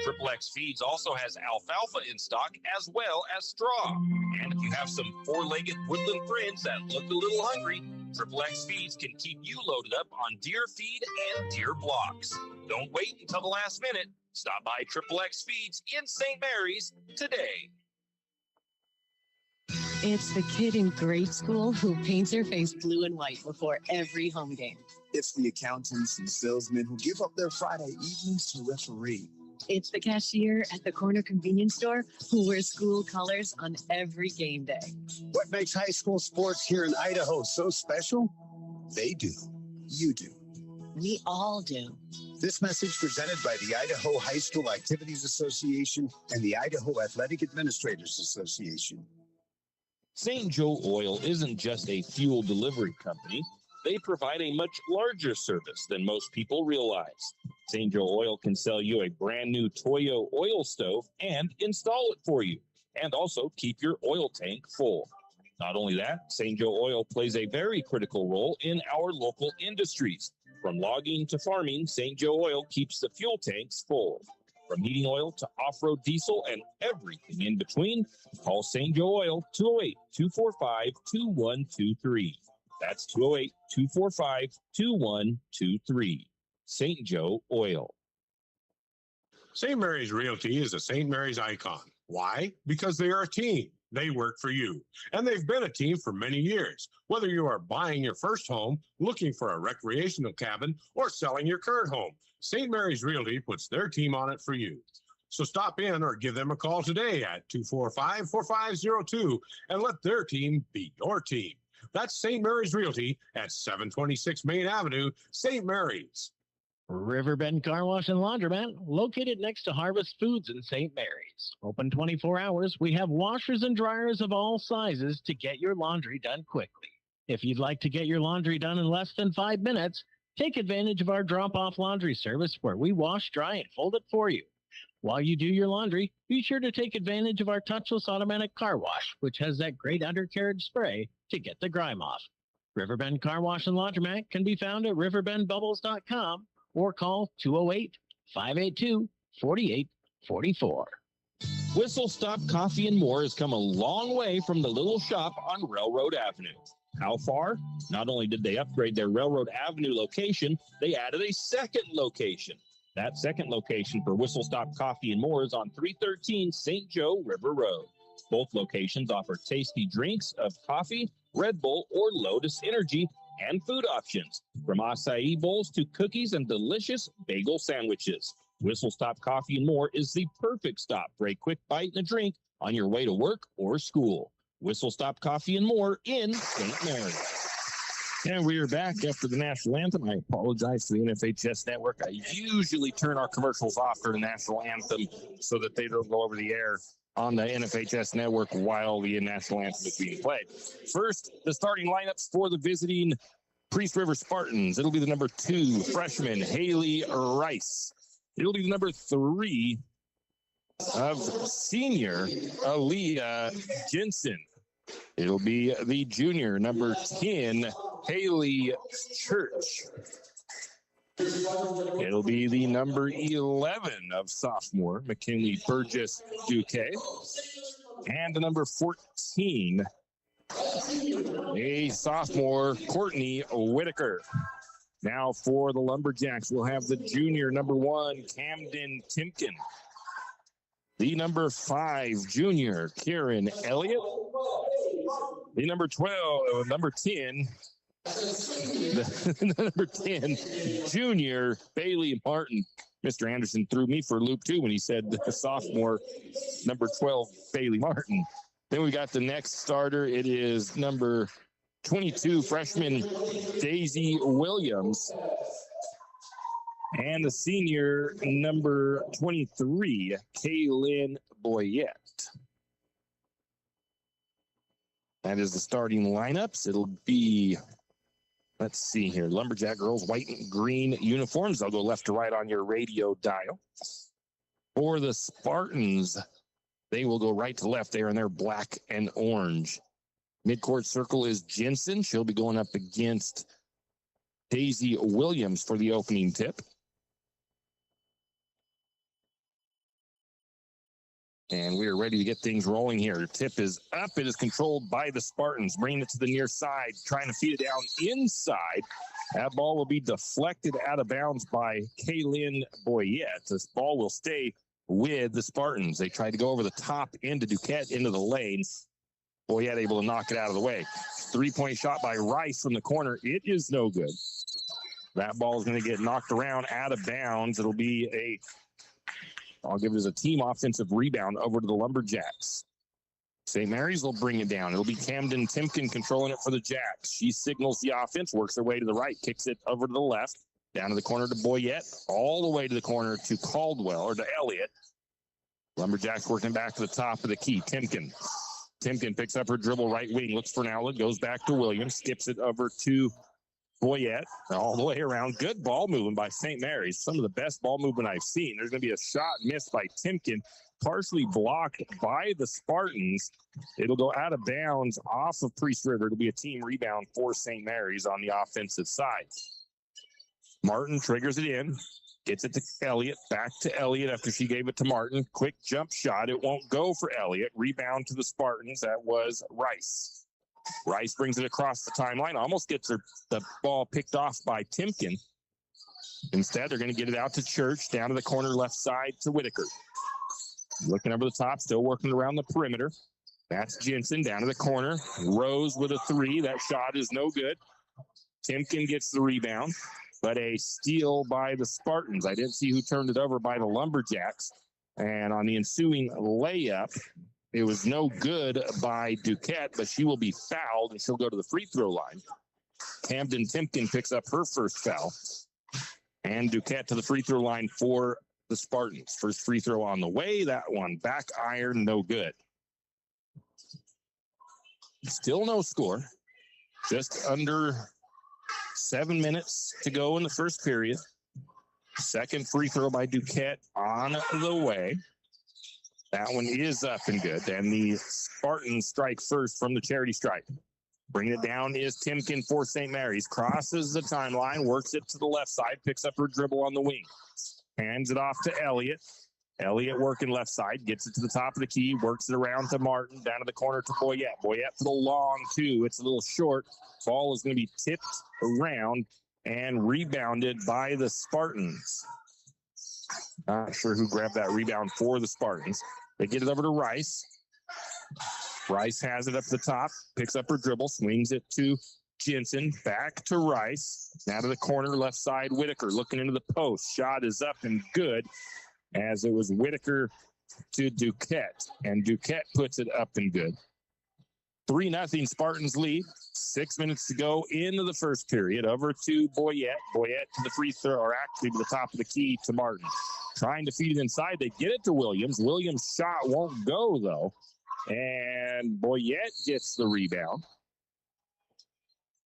XXX Feeds also has alfalfa in stock as well as straw. And if you have some four-legged woodland friends that look a little hungry, XXX Feeds can keep you loaded up on deer feed and deer blocks. Don't wait until the last minute. Stop by XXX Feeds in St. Mary's today. It's the kid in grade school who paints her face blue and white before every home game. It's the accountants and salesmen who give up their Friday evenings to referee. It's the cashier at the corner convenience store who wears school colors on every game day. What makes high school sports here in Idaho so special? They do. You do. We all do. This message presented by the Idaho High School Activities Association and the Idaho Athletic Administrators Association. St. Joe Oil isn't just a fuel delivery company. They provide a much larger service than most people realize. St. Joe Oil can sell you a brand new Toyo oil stove and install it for you, and also keep your oil tank full. Not only that, St. Joe Oil plays a very critical role in our local industries. From logging to farming, St. Joe Oil keeps the fuel tanks full. From heating oil to off-road diesel and everything in between, call St. Joe Oil 208-245-2123. That's 208-245-2123. St. Joe Oil. St. Mary's Realty is a St. Mary's icon. Why? Because they are a team. They work for you. And they've been a team for many years. Whether you are buying your first home, looking for a recreational cabin, or selling your current home, St. Mary's Realty puts their team on it for you. So stop in or give them a call today at 245-4502 and let their team be your team. That's St. Mary's Realty at 726 Main Avenue, St. Mary's. Riverbend Car Wash and Laundromat, located next to Harvest Foods in St. Mary's. Open 24 hours, we have washers and dryers of all sizes to get your laundry done quickly. If you'd like to get your laundry done in less than 5 minutes, take advantage of our drop-off laundry service where we wash, dry, and fold it for you. While you do your laundry, be sure to take advantage of our touchless automatic car wash, which has that great undercarriage spray to get the grime off. Riverbend Car Wash and Laundromat can be found at riverbendbubbles.com or call 208-582-4844. Whistle Stop Coffee and More has come a long way from the little shop on Railroad Avenue. How far? Not only did they upgrade their Railroad Avenue location, they added a second location. That second location for Whistle Stop Coffee and More is on 313 St. Joe River Road. Both locations offer tasty drinks of coffee, Red Bull, or Lotus Energy, and food options, from acai bowls to cookies and delicious bagel sandwiches. Whistle Stop Coffee and More is the perfect stop for a quick bite and a drink on your way to work or school. Whistle Stop Coffee and More in St. Mary's. And we are back after the national anthem. I apologize to the NFHS network. I usually turn our commercials off for the national anthem so that they don't go over the air on the NFHS network while the national anthem is being played. First, the starting lineups for the visiting Priest River Spartans. It'll be the number 2 freshman, Haley Rice. It'll be the number 3 of senior, Aaliyah Jensen. It'll be the junior, number 10, Haley Church. It'll be the number 11 of sophomore, McKinley Burgess Duque. And the number 14, a sophomore, Courtney Whitaker. Now for the Lumberjacks, we'll have the junior, number 1, Camden Timken. The number 5, junior, Kieran Elliott. The number 12, number 10, the number 10, junior, Bailey Martin. Mr. Anderson threw me for a loop, too, when he said the sophomore, number 12, Bailey Martin. Then we got the next starter. It is number 22, freshman, Daisy Williams. And the senior, number 23, Kaylin Boyette. That is the starting lineups. It'll be, let's see here, Lumberjack girls, white and green uniforms. They'll go left to right on your radio dial. For the Spartans, they will go right to left there in their black and orange. Midcourt circle is Jensen. She'll be going up against Daisy Williams for the opening tip. And we are ready to get things rolling here. Tip is up. It is controlled by the Spartans. Bringing it to the near side, trying to feed it down inside. That ball will be deflected out of bounds by Kaylin Boyette. This ball will stay with the Spartans. They tried to go over the top into Duquette into the lane. Boyette able to knock it out of the way. 3-point shot by Rice from the corner. It is no good. That ball is going to get knocked around out of bounds. It'll be I'll give it as a team offensive rebound over to the Lumberjacks. St. Mary's will bring it down. It'll be Camden Timken controlling it for the Jacks. She signals the offense, works her way to the right, kicks it over to the left, down to the corner to Boyette, all the way to the corner to Caldwell, or to Elliott. Lumberjacks working back to the top of the key. Timken picks up her dribble right wing, looks for an outlet, goes back to Williams, skips it over to Boyette, all the way around. Good ball movement by St. Mary's. Some of the best ball movement I've seen. There's going to be a shot missed by Timken, partially blocked by the Spartans. It'll go out of bounds off of Priest River. It'll be a team rebound for St. Mary's on the offensive side. Martin triggers it in, gets it to Elliott, back to Elliott after she gave it to Martin. Quick jump shot. It won't go for Elliott. Rebound to the Spartans. That was Rice. Rice brings it across the timeline, almost gets the ball picked off by Timken. Instead, they're going to get it out to Church, down to the corner left side to Whitaker. Looking over the top, still working around the perimeter. That's Jensen down to the corner. Rose with a three. That shot is no good. Timken gets the rebound, but a steal by the Spartans. I didn't see who turned it over by the Lumberjacks. And on the ensuing layup, it was no good by Duquette, but she will be fouled, and she'll go to the free throw line. Camden Timken picks up her first foul. And Duquette to the free throw line for the Spartans. First free throw on the way. That one back iron, no good. Still no score. Just under 7 minutes to go in the first period. Second free throw by Duquette on the way. That one is up and good. And the Spartans strike first from the charity stripe. Bringing it down is Timken for St. Mary's. Crosses the timeline, works it to the left side, picks up her dribble on the wing. Hands it off to Elliott. Elliott working left side, gets it to the top of the key, works it around to Martin, down to the corner to Boyette. Boyette for the long two. It's a little short. Ball is going to be tipped around and rebounded by the Spartans. Not sure who grabbed that rebound for the Spartans. They get it over to Rice. Rice has it up the top, picks up her dribble, swings it to Jensen, back to Rice. Now to the corner, left side, Whitaker looking into the post. Shot is up and good, as it was Whitaker to Duquette, and Duquette puts it up and good. 3-0 Spartans lead. 6 minutes to go into the first period. Over to Boyette. Boyette to the free throw, or actually to the top of the key to Martin. Trying to feed it inside. They get it to Williams. Williams' shot won't go, though. And Boyette gets the rebound.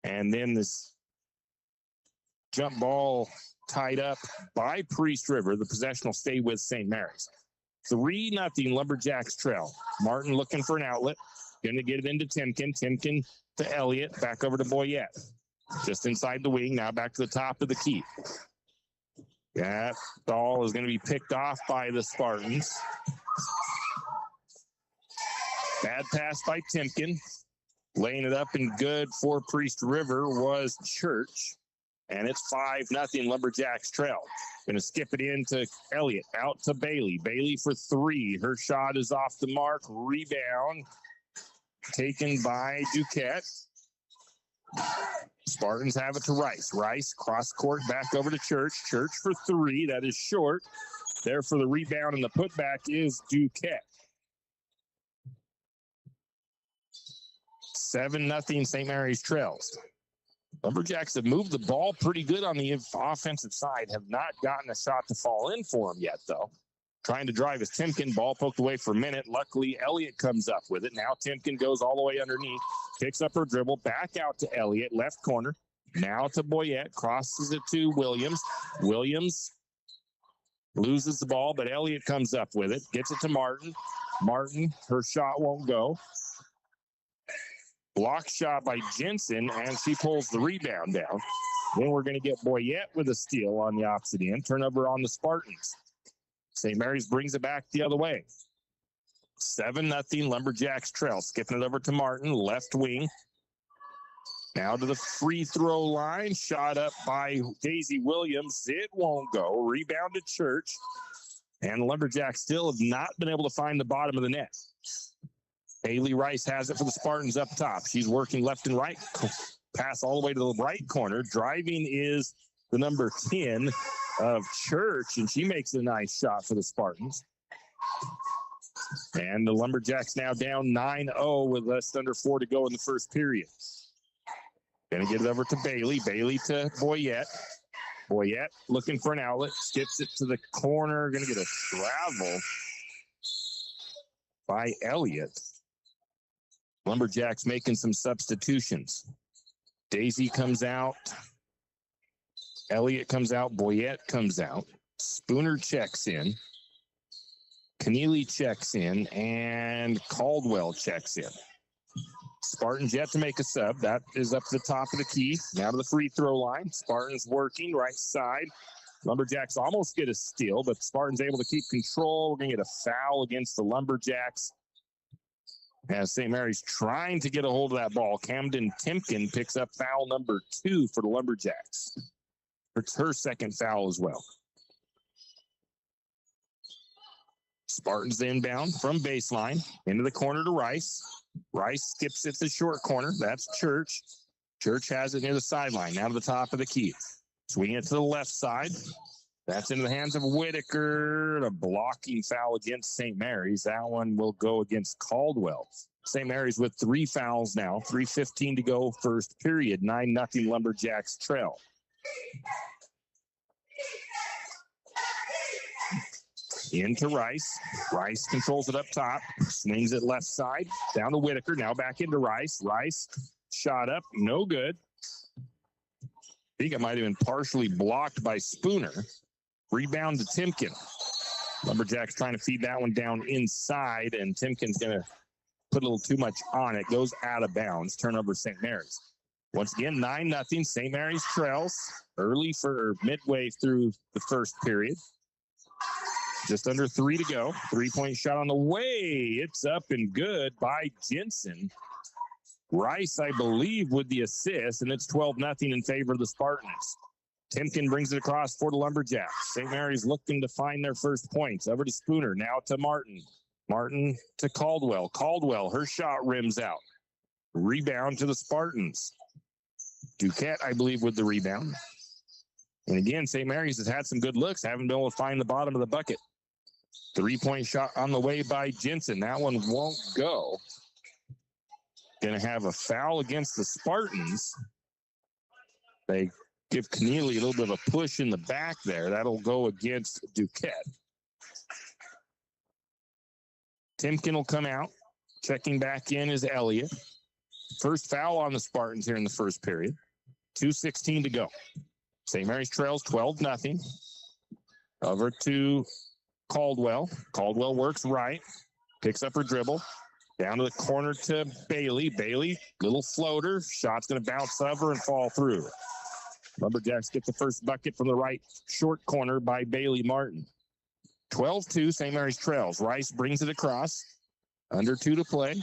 And then this jump ball tied up by Priest River. The possession will stay with St. Mary's. 3-0 Lumberjacks trail. Martin looking for an outlet. Going to get it into Timken. Timken to Elliott. Back over to Boyette. Just inside the wing. Now back to the top of the key. That ball is going to be picked off by the Spartans. Bad pass by Timken. Laying it up and good for Priest River was Church. And it's 5-0 Lumberjacks trail. Going to skip it into Elliott. Out to Bailey. Bailey for three. Her shot is off the mark. Rebound taken by Duquette. Spartans have it to Rice. Rice cross court back over to Church. Church for three. That is short. There for the rebound, and the putback is Duquette. 7-0 St. Mary's trails. Lumberjacks have moved the ball pretty good on the offensive side. Have not gotten a shot to fall in for them yet, though. Trying to drive is Timken. Ball poked away for a minute. Luckily, Elliott comes up with it. Now Timken goes all the way underneath. Picks up her dribble. Back out to Elliott. Left corner. Now to Boyette. Crosses it to Williams. Williams loses the ball, but Elliott comes up with it. Gets it to Martin. Martin, her shot won't go. Block shot by Jensen, and she pulls the rebound down. Then we're going to get Boyette with a steal on the opposite end. Turnover on the Spartans. St. Mary's brings it back the other way. 7-0 Lumberjacks trail. Skipping it over to Martin, left wing. Now to the free throw line. Shot up by Daisy Williams. It won't go. Rebound to Church. And the Lumberjacks still have not been able to find the bottom of the net. Haley Rice has it for the Spartans up top. She's working left and right. Pass all the way to the right corner. Driving is the number 10 of Church, and she makes a nice shot for the Spartans. And the Lumberjacks now down 9-0 with less under 4 to go in the first period. Going to get it over to Bailey. Bailey to Boyette. Boyette looking for an outlet. Skips it to the corner. Going to get a travel by Elliott. Lumberjacks making some substitutions. Daisy comes out. Elliott comes out. Boyette comes out. Spooner checks in. Keneally checks in. And Caldwell checks in. Spartans yet to make a sub. That is up to the top of the key. Now to the free throw line. Spartans working right side. Lumberjacks almost get a steal, but Spartans able to keep control. We're going to get a foul against the Lumberjacks as St. Mary's trying to get a hold of that ball. Camden Timken picks up foul number 2 for the Lumberjacks. It's her second foul as well. Spartans inbound from baseline into the corner to Rice. Rice skips it to the short corner. That's Church. Church has it near the sideline. Now to the top of the key. Swing it to the left side. That's into the hands of Whitaker. A blocking foul against St. Mary's. That one will go against Caldwell. St. Mary's with 3 fouls now. 3:15 to go first period. 9-0 Lumberjacks trail. Into Rice. Rice controls it up top. Swings it left side. Down to Whitaker. Now back into Rice. Rice shot up. No good. I think it might have been partially blocked by Spooner. Rebound to Timken. Lumberjacks trying to feed that one down inside, and Timken's going to put a little too much on it. Goes out of bounds. Turnover St. Mary's. Once again, 9-0. St. Mary's trails early for midway through the first period. Just under 3 to go. 3-point shot on the way. It's up and good by Jensen. Rice, I believe, with the assist, and it's 12-0 in favor of the Spartans. Timken brings it across for the Lumberjacks. St. Mary's looking to find their first points. Over to Spooner, now to Martin. Martin to Caldwell. Caldwell, her shot rims out. Rebound to the Spartans. Duquette, I believe, with the rebound. And again, St. Mary's has had some good looks. Haven't been able to find the bottom of the bucket. 3-point shot on the way by Jensen. That one won't go. Going to have a foul against the Spartans. They give Keneally a little bit of a push in the back there. That'll go against Duquette. Timken will come out. Checking back in is Elliott. First foul on the Spartans here in the first period. 2:16 to go. St. Mary's trails 12-0. Over to Caldwell. Caldwell works right. Picks up her dribble. Down to the corner to Bailey. Bailey, little floater. Shot's going to bounce over and fall through. Lumberjacks get the first bucket from the right short corner by Bailey Martin. 12-2, St. Mary's trails. Rice brings it across. Under 2 to play.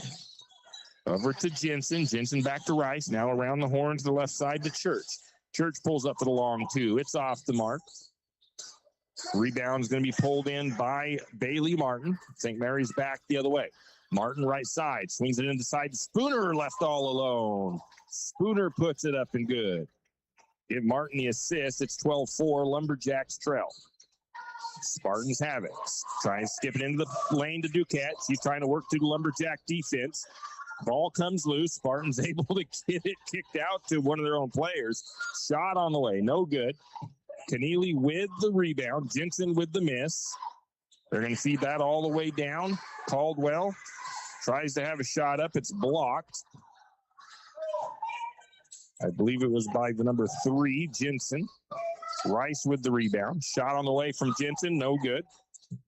Over to Jensen. Jensen back to Rice. Now around the horn to the left side to Church. Church pulls up for the long 2. It's off the mark. Rebound is going to be pulled in by Bailey Martin. St. Mary's back the other way. Martin right side. Swings it inside to Spooner, left all alone. Spooner puts it up and good. Give Martin the assist. It's 12-4, Lumberjacks trail. Spartans have it. Trying to skip it into the lane to Duquette. She's trying to work through the Lumberjack defense. Ball comes loose. Spartans able to get it kicked out to one of their own players. Shot on the way. No good. Keneally with the rebound. Jensen with the miss. They're going to feed that all the way down. Caldwell tries to have a shot up. It's blocked. I believe it was by the number 3, Jensen. Rice with the rebound. Shot on the way from Jensen. No good.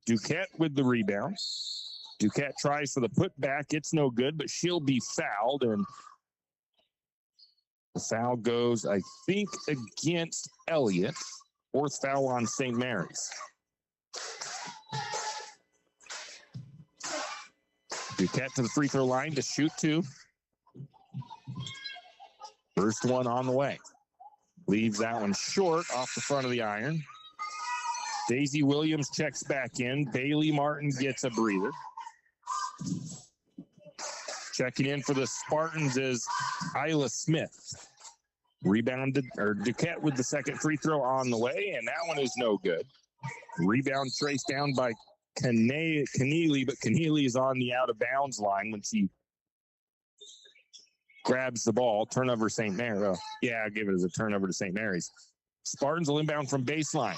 Duquette with the rebound. Duquette tries for the putback. It's no good, but she'll be fouled. And The foul goes, I think, against Elliott. Fourth foul on St. Mary's. Duquette to the free throw line to shoot two. First one on the way. Leaves that one short off the front of the iron. Daisy Williams checks back in. Bailey Martin gets a breather. Checking in for the Spartans is Isla Smith. Rebounded, or Duquette with the second free throw on the way, and that one is no good. Rebound traced down by Keneally, but Keneally is on the out of bounds line when she grabs the ball. Turnover St. Mary's. Oh, yeah, I'll give it as a turnover to St. Mary's. Spartans will inbound from baseline.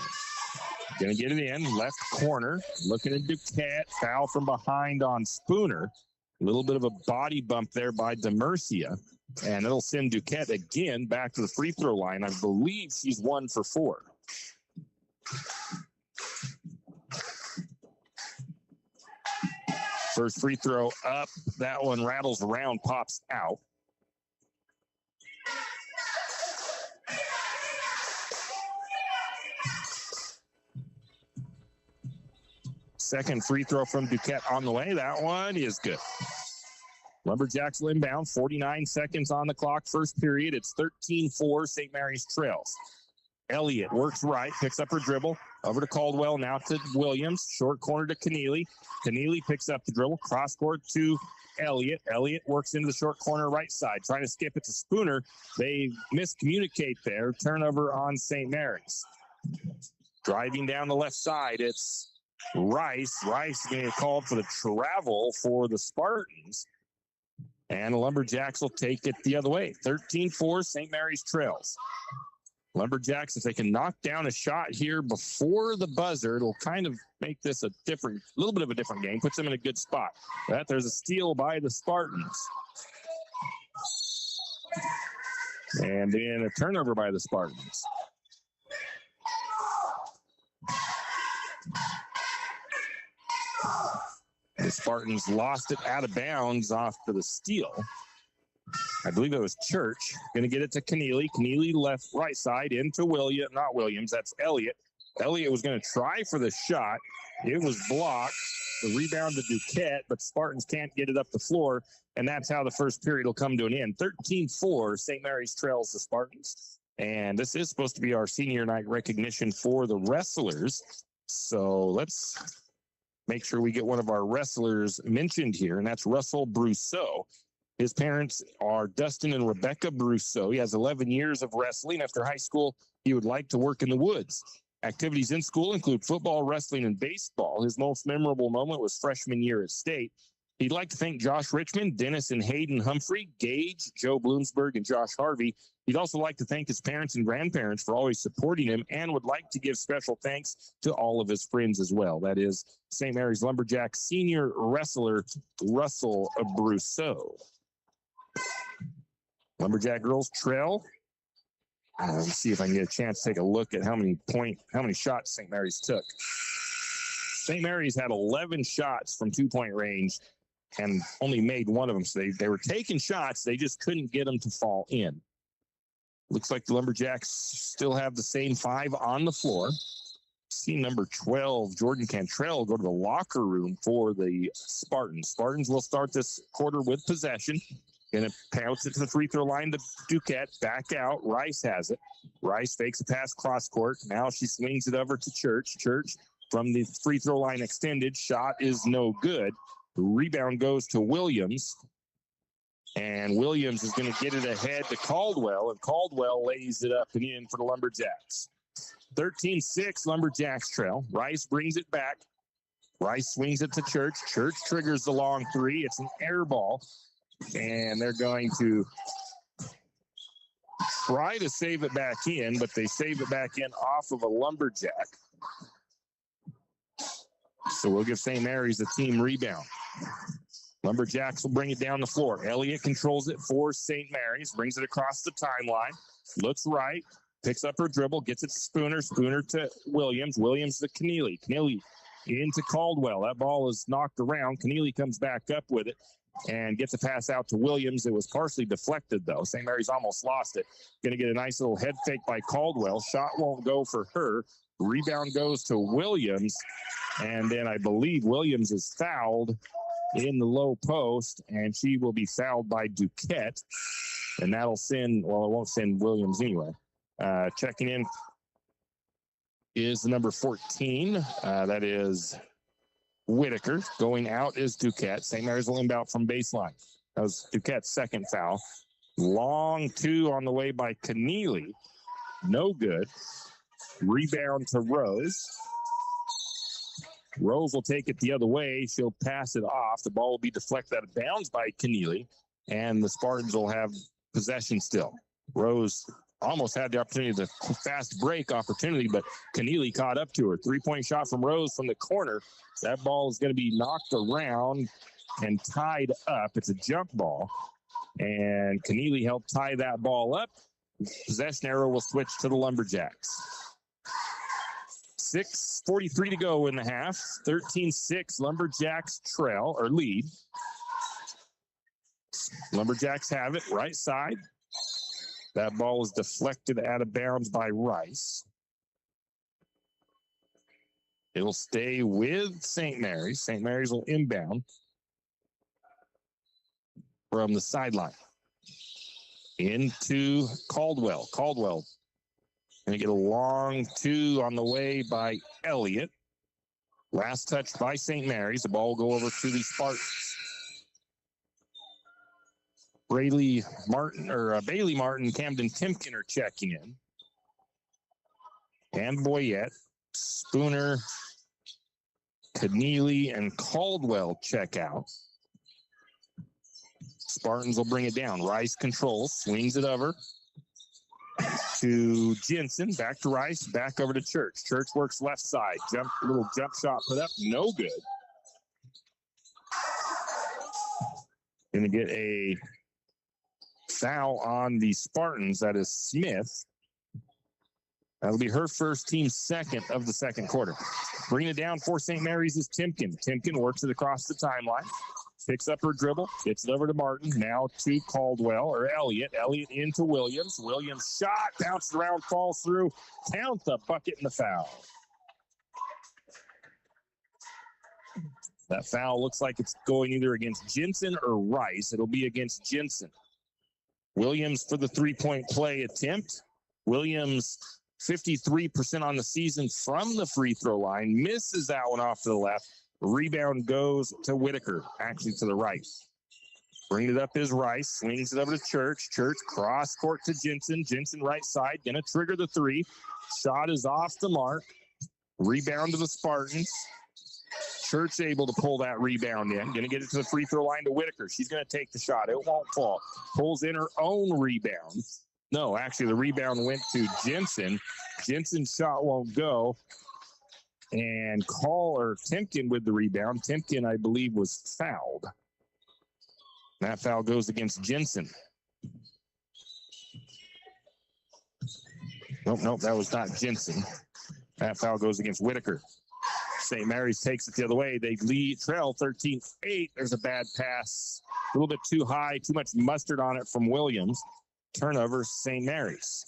Going to get it in, left corner. Looking at Duquette. Foul from behind on Spooner. A little bit of a body bump there by DeMurcia. And it'll send Duquette again back to the free throw line. I believe she's 1 for 4. First free throw up. That one rattles around, pops out. Second free throw from Duquette on the way. That one is good. Lumberjacks will inbound. 49 seconds on the clock. First period. It's 13-4. St. Mary's trails. Elliott works right, picks up her dribble. Over to Caldwell, now to Williams. Short corner to Keneally. Keneally picks up the dribble. Cross court to Elliott. Elliott works into the short corner right side. Trying to skip it to Spooner. They miscommunicate there. Turnover on St. Mary's. Driving down the left side, it's Rice. Rice being called for the travel for the Spartans. And the Lumberjacks will take it the other way. 13-4, St. Mary's trails. Lumberjacks, if they can knock down a shot here before the buzzer, it'll kind of make this a little bit of a different game, puts them in a good spot. But there's a steal by the Spartans. And then a turnover by the Spartans. The Spartans lost it out of bounds off to the steal. I believe it was Church. Going to get it to Keneally. Keneally left right side into not Williams. That's Elliott. Elliott was going to try for the shot. It was blocked. The rebound to Duquette, but Spartans can't get it up the floor. And that's how the first period will come to an end. 13-4, St. Mary's trails the Spartans. And this is supposed to be our senior night recognition for the wrestlers. So let's make sure we get one of our wrestlers mentioned here, and that's Russell Brousseau. His parents are Dustin and Rebecca Brousseau. He has 11 years of wrestling. After high school, he would like to work in the woods. Activities in school include football, wrestling, and baseball. His most memorable moment was freshman year at state. He'd like to thank Josh Richmond, Dennis and Hayden Humphrey, Gage, Joe Bloomsburg, and Josh Harvey. He'd also like to thank his parents and grandparents for always supporting him and would like to give special thanks to all of his friends as well. That is St. Mary's Lumberjack senior wrestler Russell Brousseau. Lumberjack girls trail. Let's see if I can get a chance to take a look at how many shots St. Mary's took. St. Mary's had 11 shots from 2-point range and only made one of them. So they were taking shots. They just couldn't get them to fall in. Looks like the Lumberjacks still have the same 5 on the floor. See number 12, Jordan Cantrell, go to the locker room for the Spartans. Spartans will start this quarter with possession. Going to bounce it to the free throw line to Duquette. Back out. Rice has it. Rice fakes a pass cross court. Now she swings it over to Church. Church from the free throw line extended. Shot is no good. The rebound goes to Williams. And Williams is going to get it ahead to Caldwell. And Caldwell lays it up and in for the Lumberjacks. 13-6 Lumberjacks trail. Rice brings it back. Rice swings it to Church. Church triggers the long three. It's an air ball. And they're going to try to save it back in, but they save it back in off of a Lumberjack. So we'll give St. Mary's a team rebound. Lumberjacks will bring it down the floor. Elliott controls it for St. Mary's, brings it across the timeline, looks right, picks up her dribble, gets it to Spooner, Spooner to Williams, Williams to Keneally, Keneally into Caldwell. That ball is knocked around. Keneally comes back up with it. and gets a pass out to Williams. It was partially deflected, though. St. Mary's almost lost it. Going to get a nice little head fake by Caldwell. Shot won't go for her. Rebound goes to Williams, and then I believe Williams is fouled in the low post, and she will be fouled by Duquette, and that'll send, well, it won't send Williams anyway. Checking in is the number 14. That is Whitaker. Going out is Duquette. St. Mary's will inbound from baseline. That was Duquette's second foul. Long two on the way by Keneally. No good. Rebound to Rose. Rose will take it the other way. She'll pass it off. The ball will be deflected out of bounds by Keneally, and the Spartans will have possession still. Rose almost had the opportunity, the fast break opportunity, but Keneally caught up to her. Three-point shot from Rose from the corner. That ball is going to be knocked around and tied up. It's a jump ball, and Keneally helped tie that ball up. Possession arrow will switch to the Lumberjacks. 6:43 to go in the half. 13-6 Lumberjacks trail or lead. Lumberjacks have it right side. That ball is deflected out of bounds by Rice. It'll stay with St. Mary's. St. Mary's will inbound from the sideline into Caldwell. Caldwell going to get a long two on the way by Elliott. Last touch by St. Mary's. The ball will go over to the Spartans. Bailey Martin, Camden Timken are checking in. And Boyette, Spooner, Keneally, and Caldwell check out. Spartans will bring it down. Rice controls, swings it over to Jensen, back to Rice, back over to Church. Church works left side. Little jump shot put up, no good. Going to get a foul on the Spartans. That is Smith. That'll be her first, team second of the second quarter. Bringing it down for St. Mary's is Timken. Timken works it across the timeline. Picks up her dribble, gets it over to Martin, now to Caldwell, or Elliott. Elliott into Williams. Williams shot, bounced around, falls through, counts the bucket and the foul. That foul looks like it's going either against Jensen or Rice. It'll be against Jensen. Williams for the three-point play attempt. Williams 53% on the season from the free throw line. Misses that one off to the left. Rebound goes to Whitaker, actually to the right. Bring it up is Rice, swings it over to Church. Church cross court to Jensen. Jensen right side, gonna trigger the three. Shot is off the mark. Rebound to the Spartans. Church able to pull that rebound in. Gonna get it to the free throw line to Whitaker. She's gonna take the shot. It won't fall. Pulls in her own rebound. No, actually the rebound went to Jensen. Jensen's shot won't go. And Timken with the rebound. Timken, I believe, was fouled. That foul goes against Jensen. Nope, that was not Jensen. That foul goes against Whitaker. St. Mary's takes it the other way. They trail 13-8. There's a bad pass. A little bit too high, too much mustard on it from Williams. Turnover, St. Mary's.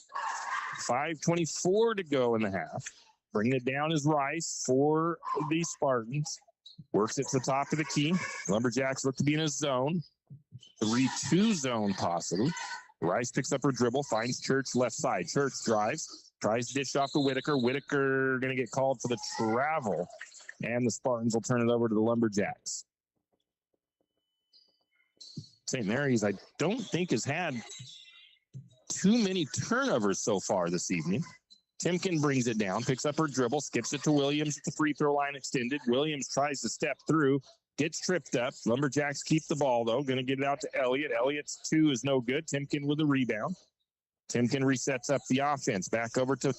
5:24 to go in the half. Bringing it down is Rice for the Spartans. Works it to the top of the key. Lumberjacks look to be in a zone. 3-2 zone possibly. Rice picks up her dribble, finds Church left side. Church drives, tries to dish off to Whitaker. Whitaker going to get called for the travel. And the Spartans will turn it over to the Lumberjacks. St. Mary's, I don't think, has had too many turnovers so far this evening. Timken brings it down, picks up her dribble, skips it to Williams at the free throw line extended. Williams tries to step through, gets tripped up. Lumberjacks keep the ball, though. Going to get it out to Elliott. Elliott's two is no good. Timken with the rebound. Timken resets up the offense. Back over to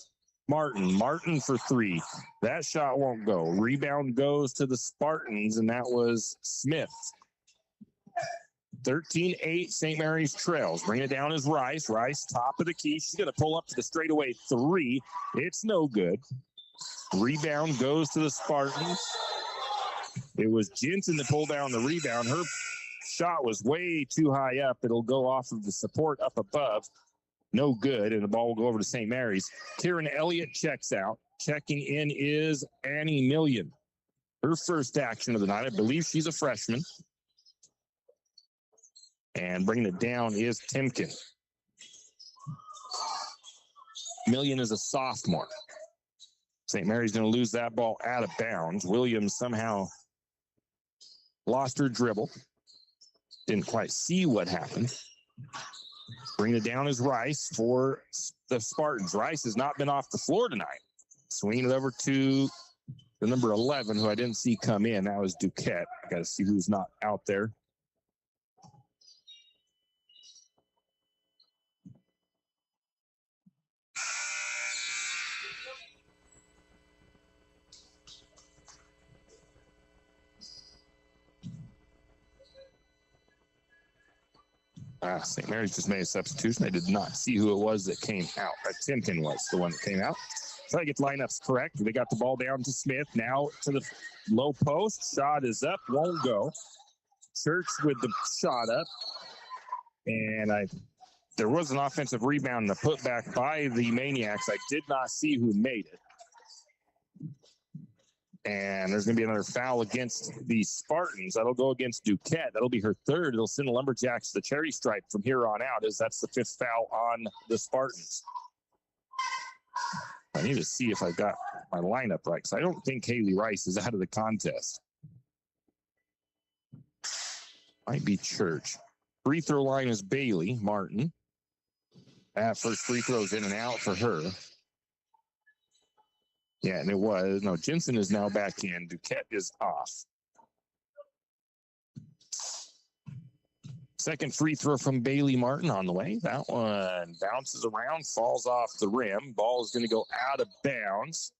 Martin. Martin for three. That shot won't go. Rebound goes to the Spartans, and that was Smith. 13-8, St. Mary's trails. Bring it down is Rice. Rice, top of the key. She's going to pull up to the straightaway three. It's no good. Rebound goes to the Spartans. It was Jensen that pulled down the rebound. Her shot was way too high up. It'll go off of the support up above. No good, and the ball will go over to St. Mary's. Kieran Elliott checks out. Checking in is Annie Million. Her first action of the night. I believe she's a freshman. And bringing it down is Timken. Million is a sophomore. St. Mary's going to lose that ball out of bounds. Williams somehow lost her dribble. Didn't quite see what happened. Bringing it down is Rice for the Spartans. Rice has not been off the floor tonight. Swinging it over to the number 11, who I didn't see come in. That was Duquette. I got to see who's not out there. St. Mary's just made a substitution. I did not see who it was that came out. Timken was the one that came out. Try to get lineups correct. They got the ball down to Smith. Now to the low post. Shot is up. Won't go. Church with the shot up. And there was an offensive rebound and a putback by the Maniacs. I did not see who made it. And there's going to be another foul against the Spartans. That'll go against Duquette. That'll be her third. It'll send the Lumberjacks the cherry stripe from here on out, as that's the fifth foul on the Spartans. I need to see if I've got my lineup right, because I don't think Haley Rice is out of the contest. Might be Church. Free throw line is Bailey Martin. That first free throw's in and out for her. Yeah, and it was. No, Jensen is now back in. Duquette is off. Second free throw from Bailey Martin on the way. That one bounces around, falls off the rim. Ball is going to go out of bounds.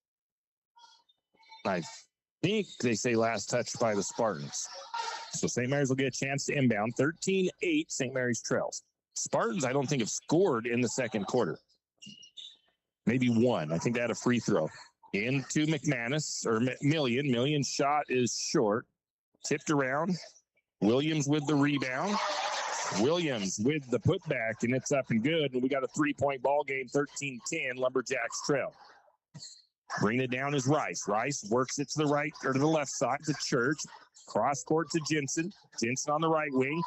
I think they say last touch by the Spartans. So St. Mary's will get a chance to inbound. 13-8, St. Mary's trails. Spartans, I don't think, have scored in the second quarter. Maybe one. I think they had a free throw. Into McManus, or Million. Million's shot is short. Tipped around. Williams with the rebound. Williams with the putback, and it's up and good. And we got a three-point ball game, 13-10, Lumberjacks trail. Bringing it down is Rice. Rice works it to the right, or to the left side to Church. Cross court to Jensen. Jensen on the right wing.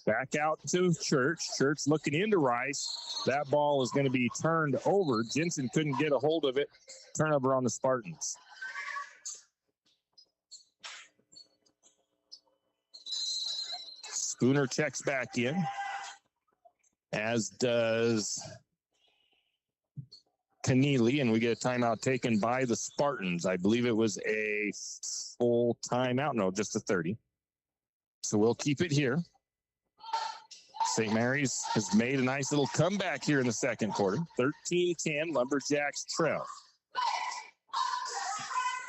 Back out to Church. Church looking into Rice. That ball is going to be turned over. Jensen couldn't get a hold of it. Turnover on the Spartans. Spooner checks back in, as does Keneally, and we get a timeout taken by the Spartans. I believe it was a full timeout. No, just a 30. So we'll keep it here. St. Mary's has made a nice little comeback here in the second quarter. 13-10, Lumberjacks trail.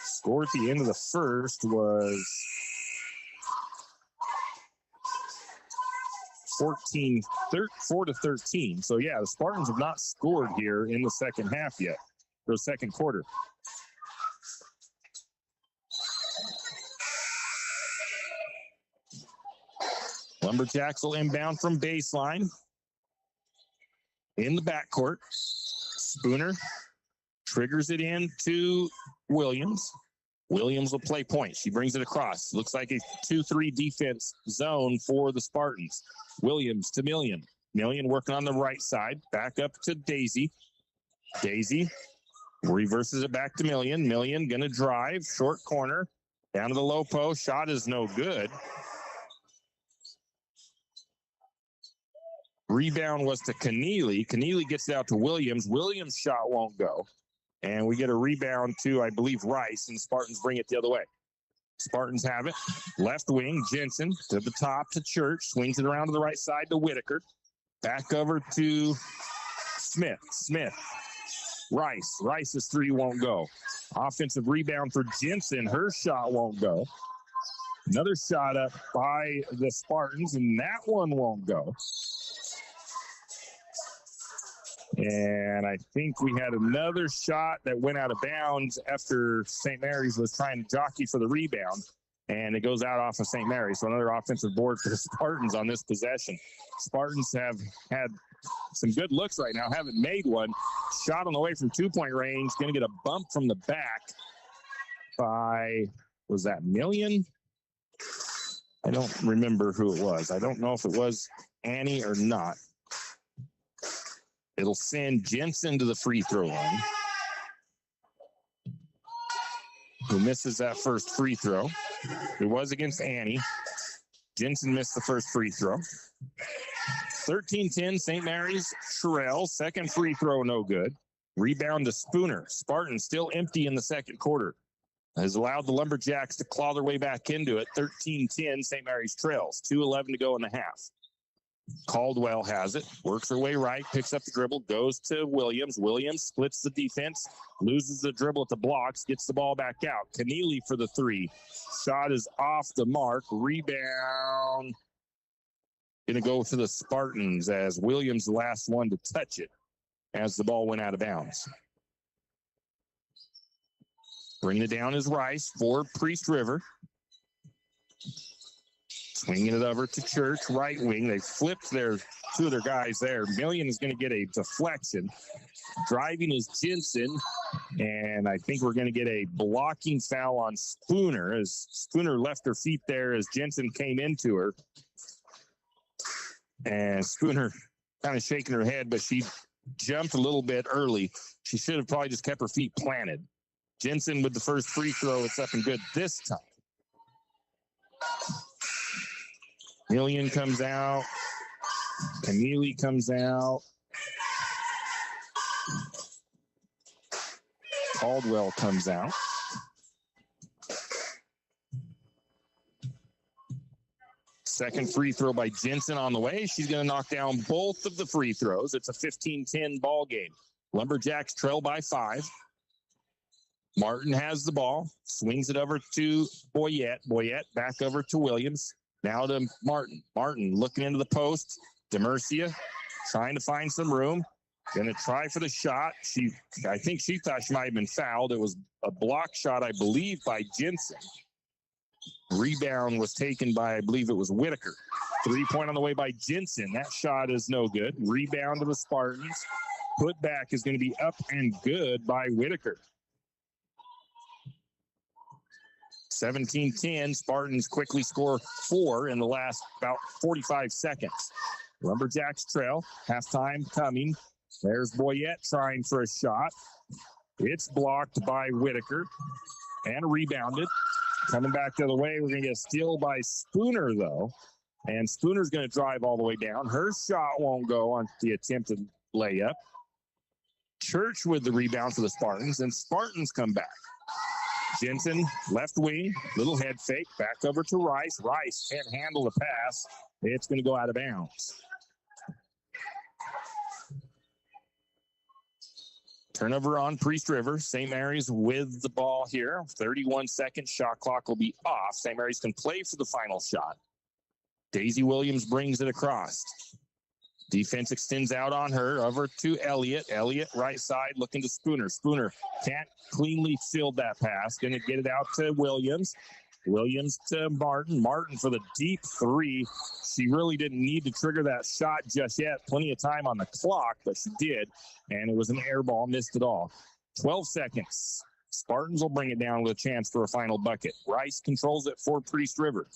Score at the end of the first was 4-13. So, yeah, the Spartans have not scored here in the second half yet, or second quarter. Lumberjacks will inbound from baseline. In the backcourt. Spooner triggers it in to Williams. Williams will play point. She brings it across. Looks like a 2-3 defense zone for the Spartans. Williams to Million. Million working on the right side. Back up to Daisy. Daisy reverses it back to Million. Million going to drive. Short corner. Down to the low post. Shot is no good. Rebound was to Keneally. Keneally gets it out to Williams. Williams' shot won't go. And we get a rebound to, I believe, Rice, and Spartans bring it the other way. Spartans have it. Left wing, Jensen to the top to Church. Swings it around to the right side to Whitaker. Back over to Smith. Rice. Rice's three won't go. Offensive rebound for Jensen. Her shot won't go. Another shot up by the Spartans, and that one won't go. And I think we had another shot that went out of bounds after St. Mary's was trying to jockey for the rebound. and it goes out off of St. Mary's. So another offensive board for the Spartans on this possession. Spartans have had some good looks right now, haven't made one. Shot on the way from 2-point range, going to get a bump from the back by, was that Million? I don't remember who it was. I don't know if it was Annie or not. It'll send Jensen to the free throw line, who misses that first free throw. It was against Annie. Jensen missed the first free throw. 13-10, St. Mary's Sherrill. Second free throw, no good. Rebound to Spooner. Spartans still empty in the second quarter. Has allowed the Lumberjacks to claw their way back into it. 13-10, St. Mary's trails. 2:11 to go in the half. Caldwell has it, works her way right, picks up the dribble, goes to Williams. Williams splits the defense, loses the dribble at the blocks, gets the ball back out. Keneally for the three. Shot is off the mark. Rebound. Going to go to the Spartans as Williams the last one to touch it as the ball went out of bounds. Bringing it down is Rice for Priest River. Swinging it over to Church, right wing. They flipped two of their guys there. Million is going to get a deflection. Driving is Jensen, and I think we're going to get a blocking foul on Spooner as Spooner left her feet there as Jensen came into her. And Spooner kind of shaking her head, but she jumped a little bit early. She should have probably just kept her feet planted. Jensen with the first free throw. It's up and good this time. Million comes out. Keneally comes out. Caldwell comes out. Second free throw by Jensen on the way. She's going to knock down both of the free throws. It's a 15-10 ball game. Lumberjacks trail by 5. Martin has the ball, swings it over to Boyette. Boyette back over to Williams. Now to Martin. Martin looking into the post. DeMurcia trying to find some room. Going to try for the shot. I think she thought she might have been fouled. It was a block shot, I believe, by Jensen. Rebound was taken by, I believe it was Whitaker. 3-point on the way by Jensen. That shot is no good. Rebound to the Spartans. Put back is going to be up and good by Whitaker. 17-10. Spartans quickly score 4 in the last about 45 seconds. Lumberjacks trail. Halftime coming. There's Boyette trying for a shot. It's blocked by Whitaker and rebounded. Coming back the other way, we're going to get a steal by Spooner, though. And Spooner's going to drive all the way down. Her shot won't go on the attempted layup. Church with the rebound for the Spartans, and Spartans come back. Jensen, left wing, little head fake, back over to Rice. Rice can't handle the pass. It's going to go out of bounds. Turnover on Priest River. St. Mary's with the ball here. 31 seconds. Shot clock will be off. St. Mary's can play for the final shot. Daisy Williams brings it across. Defense extends out on her. Over to Elliott. Elliott, right side, looking to Spooner. Spooner can't cleanly field that pass. Going to get it out to Williams. Williams to Martin. Martin for the deep 3. She really didn't need to trigger that shot just yet. Plenty of time on the clock, but she did. And it was an air ball. Missed it all. 12 seconds. Spartans will bring it down with a chance for a final bucket. Rice controls it for Priest River.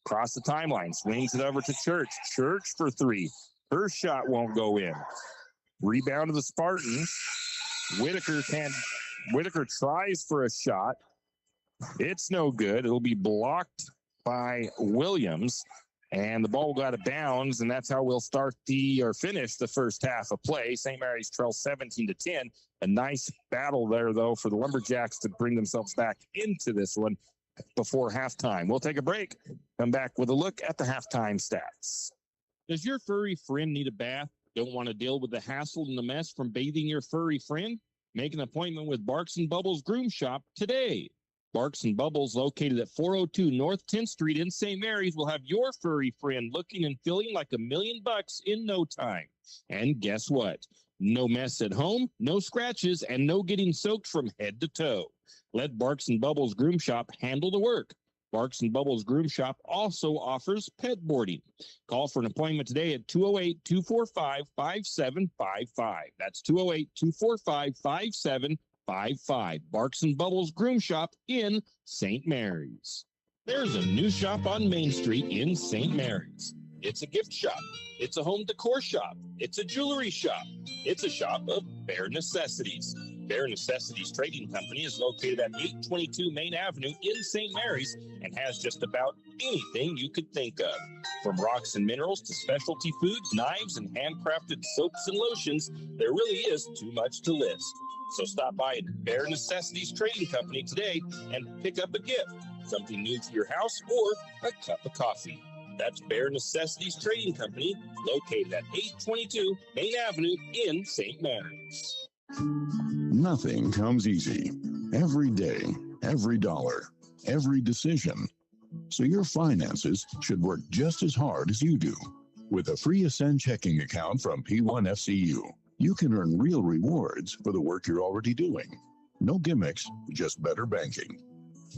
Across the timeline. Swings it over to Church. Church for 3. Her shot won't go in. Rebound to the Spartans. Whitaker tries for a shot. It's no good. It'll be blocked by Williams, and the ball will go out of bounds, and that's how we'll finish the first half of play. St. Mary's trail 17-10. A nice battle there, though, for the Lumberjacks to bring themselves back into this one before halftime. We'll take a break. Come back with a look at the halftime stats. Does your furry friend need a bath? Don't want to deal with the hassle and the mess from bathing your furry friend? Make an appointment with Barks and Bubbles Groom Shop today. Barks and Bubbles, located at 402 North 10th Street in St. Mary's, will have your furry friend looking and feeling like $1 million in no time. And guess what? No mess at home, no scratches, and no getting soaked from head to toe. Let Barks and Bubbles Groom Shop handle the work. Barks and Bubbles Groom Shop also offers pet boarding. Call for an appointment today at 208-245-5755. That's 208-245-5755. Barks and Bubbles Groom Shop in St. Mary's. There's a new shop on Main Street in St. Mary's. It's a gift shop. It's a home decor shop. It's a jewelry shop. It's a shop of bare necessities. Bare Necessities Trading Company is located at 822 Main Avenue in St. Mary's and has just about anything you could think of. From rocks and minerals to specialty foods, knives, and handcrafted soaps and lotions, there really is too much to list. So stop by at Bare Necessities Trading Company today and pick up a gift, something new to your house, or a cup of coffee. That's Bare Necessities Trading Company, located at 822 Main Avenue in St. Mary's. Nothing comes easy. Every day, every dollar, every decision. So your finances should work just as hard as you do. With a free Ascend checking account from P1FCU, you can earn real rewards for the work you're already doing. No gimmicks, just better banking.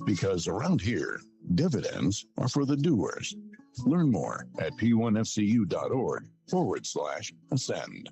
Because around here, dividends are for the doers. Learn more at p1fcu.org/ascend.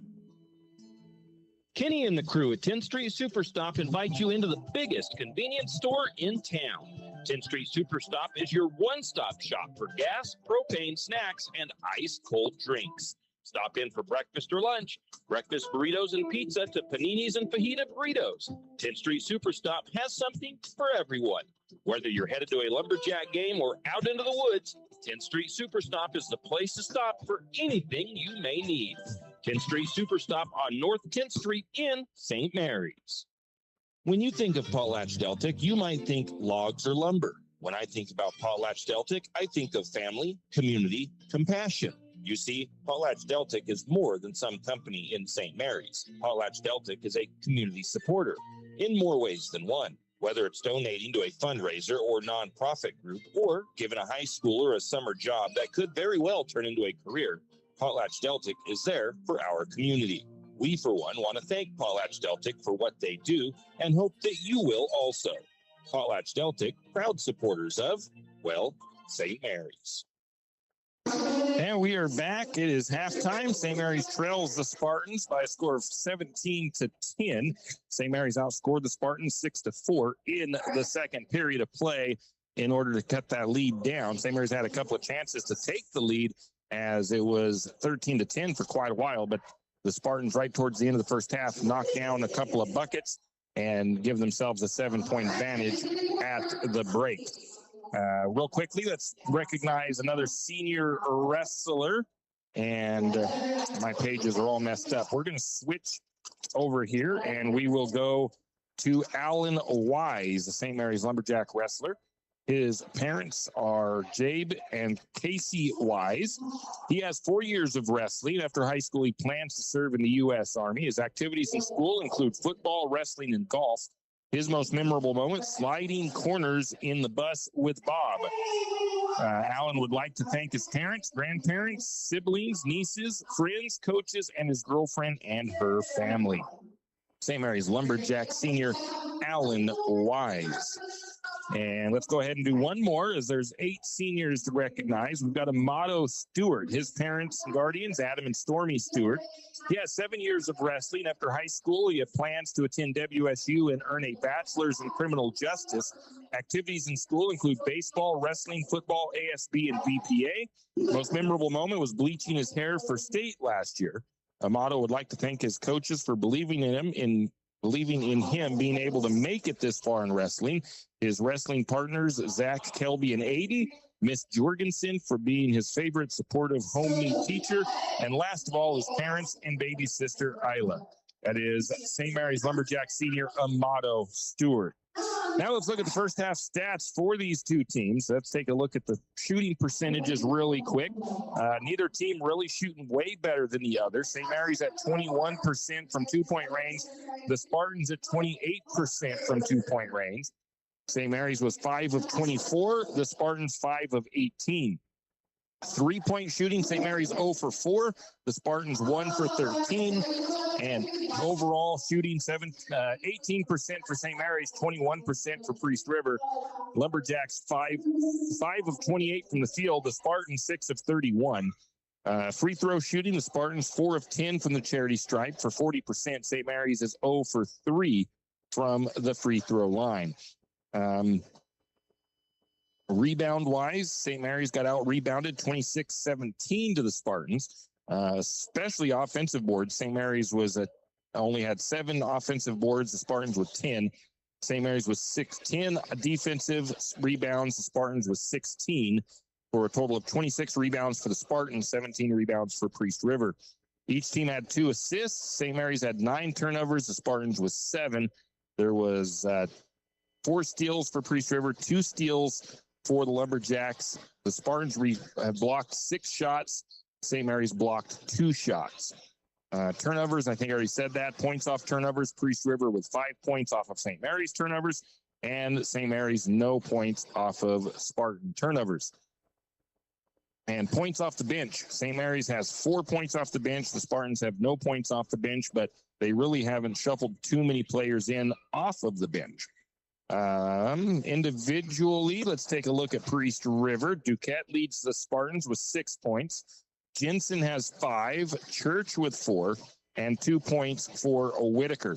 Kenny and the crew at 10th Street Superstop invite you into the biggest convenience store in town. 10th Street Superstop is your one-stop shop for gas, propane, snacks, and ice-cold drinks. Stop in for breakfast or lunch, breakfast burritos and pizza to paninis and fajita burritos. 10th Street Superstop has something for everyone. Whether you're headed to a Lumberjack game or out into the woods, 10th Street Superstop is the place to stop for anything you may need. 10th Street Superstop on North 10th Street in St. Mary's. When you think of Potlatch Deltic, you might think logs or lumber. When I think about Potlatch Deltic, I think of family, community, compassion. You see, Potlatch Deltic is more than some company in St. Mary's. Potlatch Deltic is a community supporter in more ways than one. Whether it's donating to a fundraiser or nonprofit group, or giving a high schooler a summer job that could very well turn into a career, Potlatch Deltic is there for our community. We, for one, want to thank Potlatch Deltic for what they do and hope that you will also. Potlatch Deltic, proud supporters of, well, St. Mary's. And we are back. It is halftime. St. Mary's trails the Spartans by a score of 17-10. St. Mary's outscored the Spartans 6-4 in the second period of play in order to cut that lead down. St. Mary's had a couple of chances to take the lead as it was 13-10 for quite a while, but the Spartans right towards the end of the first half knocked down a couple of buckets and give themselves a 7-point advantage at the break. Real quickly, let's recognize another senior wrestler, and my pages are all messed up. We're going to switch over here, and we will go to Alan Wise, the St. Mary's Lumberjack wrestler. His parents are Jabe and Casey Wise. He has 4 years of wrestling. After high school, he plans to serve in the U.S. Army. His activities in school include football, wrestling, and golf. His most memorable moment, sliding corners in the bus with Bob. Alan would like to thank his parents, grandparents, siblings, nieces, friends, coaches, and his girlfriend and her family. St. Mary's Lumberjack senior Alan Wise. And let's go ahead and do one more, as there's 8 seniors to recognize. We've got Amato Stewart, his parents and guardians, Adam and Stormy Stewart. He has 7 years of wrestling. After high school, he plans to attend WSU and earn a bachelor's in criminal justice. Activities in school include baseball, wrestling, football, ASB, and VPA. Most memorable moment was bleaching his hair for state last year. Amato would like to thank his coaches for believing in him being able to make it this far in wrestling. His wrestling partners, Zach Kelby and 80, Miss Jorgensen for being his favorite supportive home teacher, and last of all, his parents and baby sister, Isla. That is St. Mary's Lumberjack senior Amato Stewart. Now let's look at the first half stats for these two teams. Let's take a look at the shooting percentages really quick. Neither team really shooting way better than the other. St. Mary's at 21% from 2-point range. The Spartans at 28% from 2-point range. St. Mary's was 5 of 24. The Spartans 5 of 18. 3-point shooting, St. Mary's 0 for 4. The Spartans 1 for 13. And overall shooting 18% for St. Mary's, 21% for Priest River. Lumberjacks 5 of 28 from the field. The Spartans 6 of 31. Free throw shooting, the Spartans 4 of 10 from the charity stripe for 40%. St. Mary's is 0 for 3 from the free throw line. Rebound-wise, St. Mary's got out-rebounded 26-17 to the Spartans, especially offensive boards. St. Mary's only had 7 offensive boards, the Spartans with 10. St. Mary's was 10 defensive rebounds, the Spartans was 16, for a total of 26 rebounds for the Spartans, 17 rebounds for Priest River. Each team had 2 assists. St. Mary's had 9 turnovers, the Spartans was 7. There was 4 steals for Priest River, 2 steals for the Lumberjacks. The Spartans have blocked 6 shots. St. Mary's blocked 2 shots. Turnovers, I think I already said that. Points off turnovers, Priest River with 5 points off of St. Mary's turnovers, and St. Mary's no points off of Spartan turnovers. And points off the bench, St. Mary's has 4 points off the bench. The Spartans have no points off the bench, but they really haven't shuffled too many players in off of the bench. Individually, let's take a look at Priest River. Duquette leads the Spartans with 6 points. Jensen has 5, Church with 4, and 2 points for Whitaker.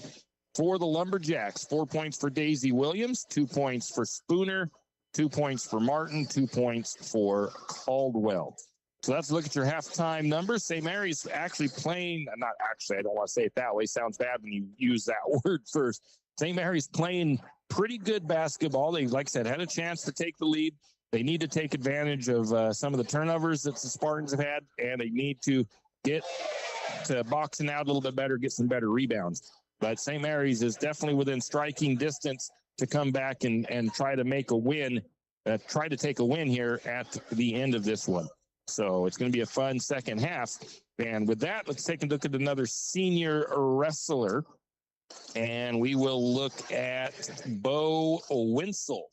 For the Lumberjacks, 4 points for Daisy Williams, 2 points for Spooner, 2 points for Martin, 2 points for Caldwell. So let's look at your halftime numbers. St. Mary's actually playing, not actually, I don't want to say it that way. Sounds bad when you use that word first. St. Mary's playing pretty good basketball. They, like I said, had a chance to take the lead. They need to take advantage of some of the turnovers that the Spartans have had, and they need to get to boxing out a little bit better, get some better rebounds. But St. Mary's is definitely within striking distance to come back and try to make a win, try to take a win here at the end of this one. So it's going to be a fun second half. And with that, let's take a look at another senior wrestler. And we will look at Bo Winsel.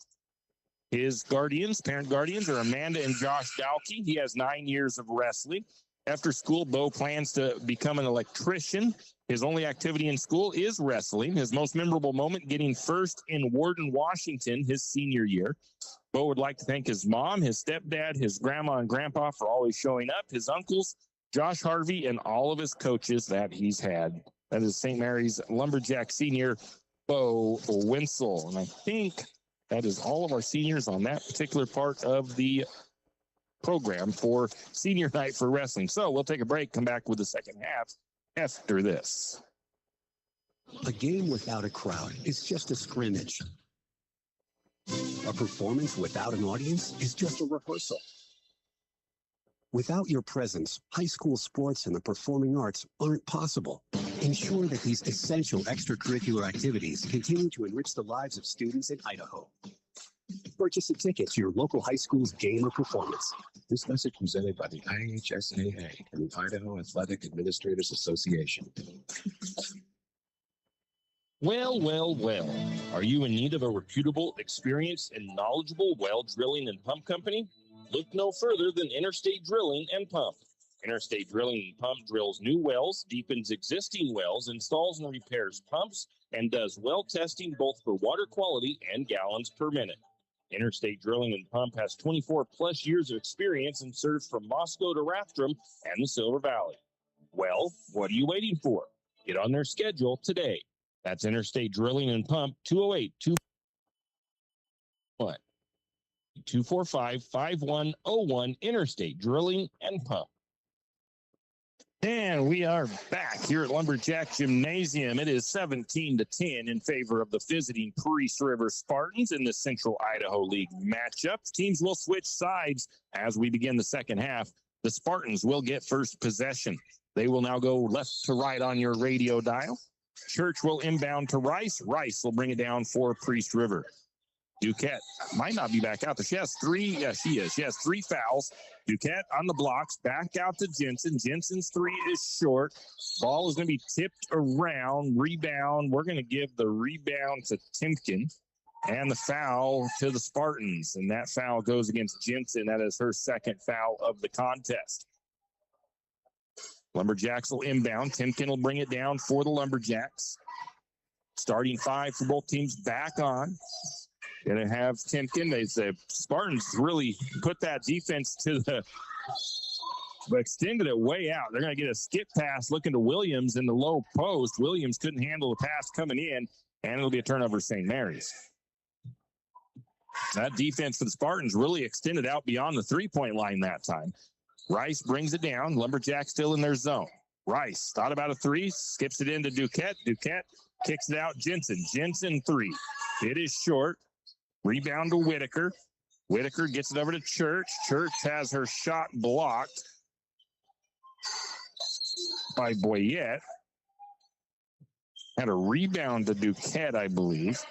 His parent guardians are Amanda and Josh Dowkey. He has 9 years of wrestling. After school, Bo plans to become an electrician. His only activity in school is wrestling. His most memorable moment, getting first in Warden, Washington, his senior year. Bo would like to thank his mom, his stepdad, his grandma and grandpa for always showing up, his uncles, Josh Harvey, and all of his coaches that he's had. That is St. Mary's Lumberjack senior, Bo Winsel. And I think that is all of our seniors on that particular part of the program for senior night for wrestling. So we'll take a break, come back with the second half after this. A game without a crowd is just a scrimmage. A performance without an audience is just a rehearsal. Without your presence, high school sports and the performing arts aren't possible. Ensure that these essential extracurricular activities continue to enrich the lives of students in Idaho. Purchase a ticket to your local high school's game or performance. This message presented by the IHSAA and the Idaho Athletic Administrators Association. Well. Are you in need of a reputable, experienced, and knowledgeable well drilling and pump company? Look no further than Interstate Drilling and Pump. Interstate Drilling and Pump drills new wells, deepens existing wells, installs and repairs pumps, and does well testing both for water quality and gallons per minute. Interstate Drilling and Pump has 24 plus years of experience and serves from Moscow to Rathdrum and the Silver Valley. Well, what are you waiting for? Get on their schedule today. That's Interstate Drilling and Pump, 208-245-5101, Interstate Drilling and Pump. And we are back here at Lumberjack Gymnasium. It is 17-10 in favor of the visiting Priest River Spartans in the Central Idaho League matchup. Teams will switch sides as we begin the second half. The Spartans will get first possession. They will now go left to right on your radio dial. Church will inbound to Rice. Rice will bring it down for Priest River. Duquette might not be back out there. She has 3. Yes, she is. She has 3 fouls. Duquette on the blocks. Back out to Jensen. Jensen's 3 is short. Ball is going to be tipped around. Rebound. We're going to give the rebound to Timken. And the foul to the Spartans. And that foul goes against Jensen. That is her second foul of the contest. Lumberjacks will inbound. Timken will bring it down for the Lumberjacks. Starting five for both teams back on. Going to have Timken. The Spartans really put that defense to the, but extended it way out. They're going to get a skip pass looking to Williams in the low post. Williams couldn't handle the pass coming in, and it'll be a turnover for St. Mary's. That defense for the Spartans really extended out beyond the three-point line that time. Rice brings it down. Lumberjacks still in their zone. Rice thought about a three, skips it into Duquette. Duquette kicks it out. Jensen three. It is short. Rebound to Whitaker. Whitaker gets it over to Church. Church has her shot blocked by Boyette. Had a rebound to Duquette, I believe.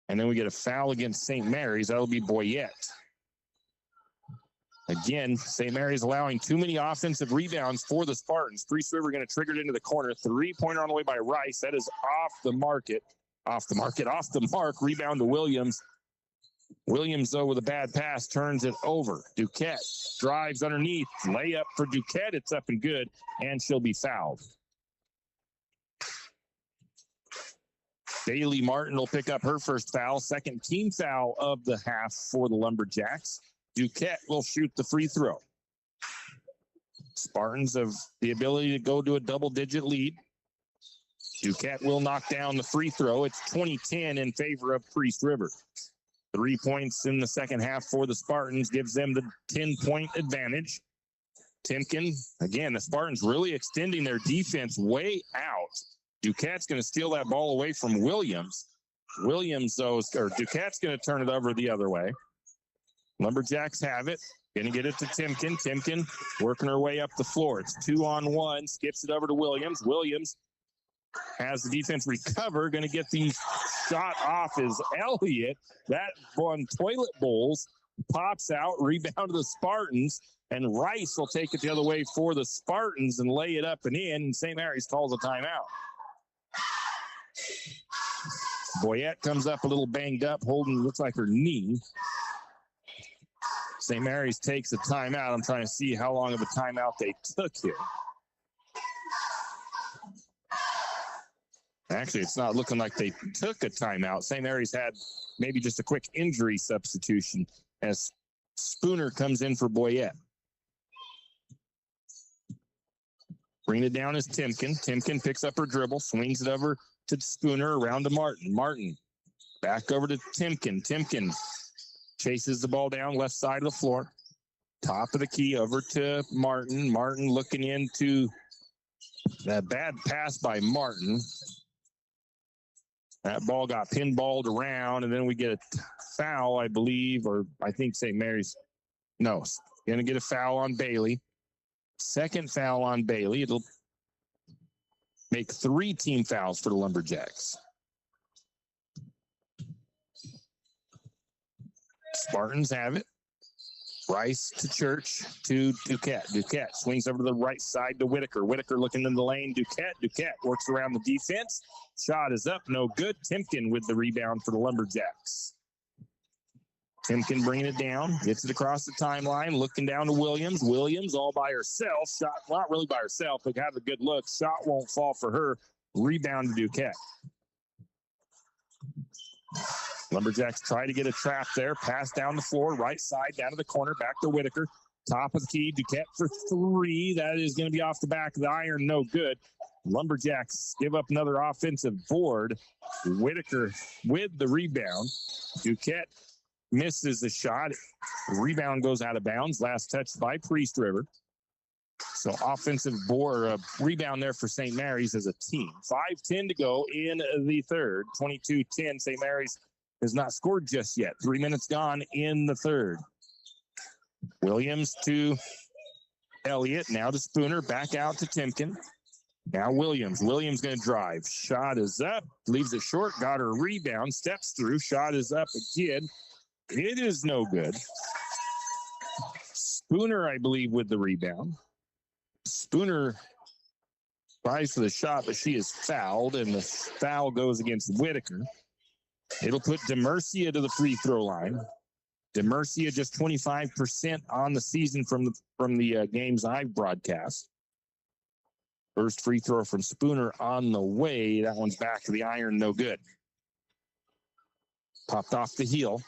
And then we get a foul against St. Mary's. That'll be Boyette. Again, St. Mary's allowing too many offensive rebounds for the Spartans. Priest River going to trigger it into the corner. Three-pointer on the way by Rice. That is off the mark. Rebound to Williams. Williams, though, with a bad pass, turns it over. Duquette drives underneath. Layup for Duquette. It's up and good, and she'll be fouled. Bailey Martin will pick up her first foul. Second team foul of the half for the Lumberjacks. Duquette will shoot the free throw. Spartans have the ability to go to a double-digit lead. Duquette will knock down the free throw. It's 20-10 in favor of Priest River. 3 points in the second half for the Spartans gives them the 10-point advantage. Timken, again, the Spartans really extending their defense way out. Duquette's going to steal that ball away from Williams. Duquette's going to turn it over the other way. Lumberjacks have it. Going to get it to Timken. Timken working her way up the floor. It's 2-on-1. Skips it over to Williams. Williams has the defense recover. Going to get the shot off is Elliott. That one toilet bowls. Pops out. Rebound to the Spartans. And Rice will take it the other way for the Spartans and lay it up and in. And St. Mary's calls a timeout. Boyette comes up a little banged up, holding looks like her knee. St. Mary's takes a timeout. I'm trying to see how long of a timeout they took here. Actually, it's not looking like they took a timeout. St. Mary's had maybe just a quick injury substitution as Spooner comes in for Boyette. Bring it down is Timken. Timken picks up her dribble, swings it over to Spooner, around to Martin. Martin back over to Timken. Timken chases the ball down left side of the floor. Top of the key over to Martin. Martin looking into that bad pass by Martin. That ball got pinballed around, and then we get a foul, I believe, or I think St. Mary's. No, going to get a foul on Bailey. Second foul on Bailey. It'll make 3 team fouls for the Lumberjacks. Spartans have it. Rice to Church to Duquette. Duquette swings over to the right side to Whitaker. Whitaker looking in the lane. Duquette works around the defense. Shot is up. No good. Timken with the rebound for the Lumberjacks. Timken bringing it down. Gets it across the timeline. Looking down to Williams. Williams all by herself. Shot, not really by herself, but had a good look. Shot won't fall for her. Rebound to Duquette. Lumberjacks try to get a trap there. Pass down the floor, right side, down to the corner, back to Whitaker. Top of the key, Duquette for 3. That is going to be off the back of the iron, no good. Lumberjacks give up another offensive board. Whitaker with the rebound. Duquette misses the shot. Rebound goes out of bounds. Last touch by Priest River. So offensive board, rebound there for St. Mary's as a team. 5:10 to go in the third. 22-10. St. Mary's has not scored just yet. 3 minutes gone in the third. Williams to Elliott. Now to Spooner. Back out to Timken. Now Williams. Williams going to drive. Shot is up. Leaves it short. Got her rebound. Steps through. Shot is up again. It is no good. Spooner, I believe, with the rebound. Spooner tries for the shot, but she is fouled, and the foul goes against Whitaker. It'll put DeMurcia to the free throw line. DeMurcia just 25% on the season from the games I've broadcast. First free throw from Spooner on the way. That one's back to the iron, no good. Popped off the heel.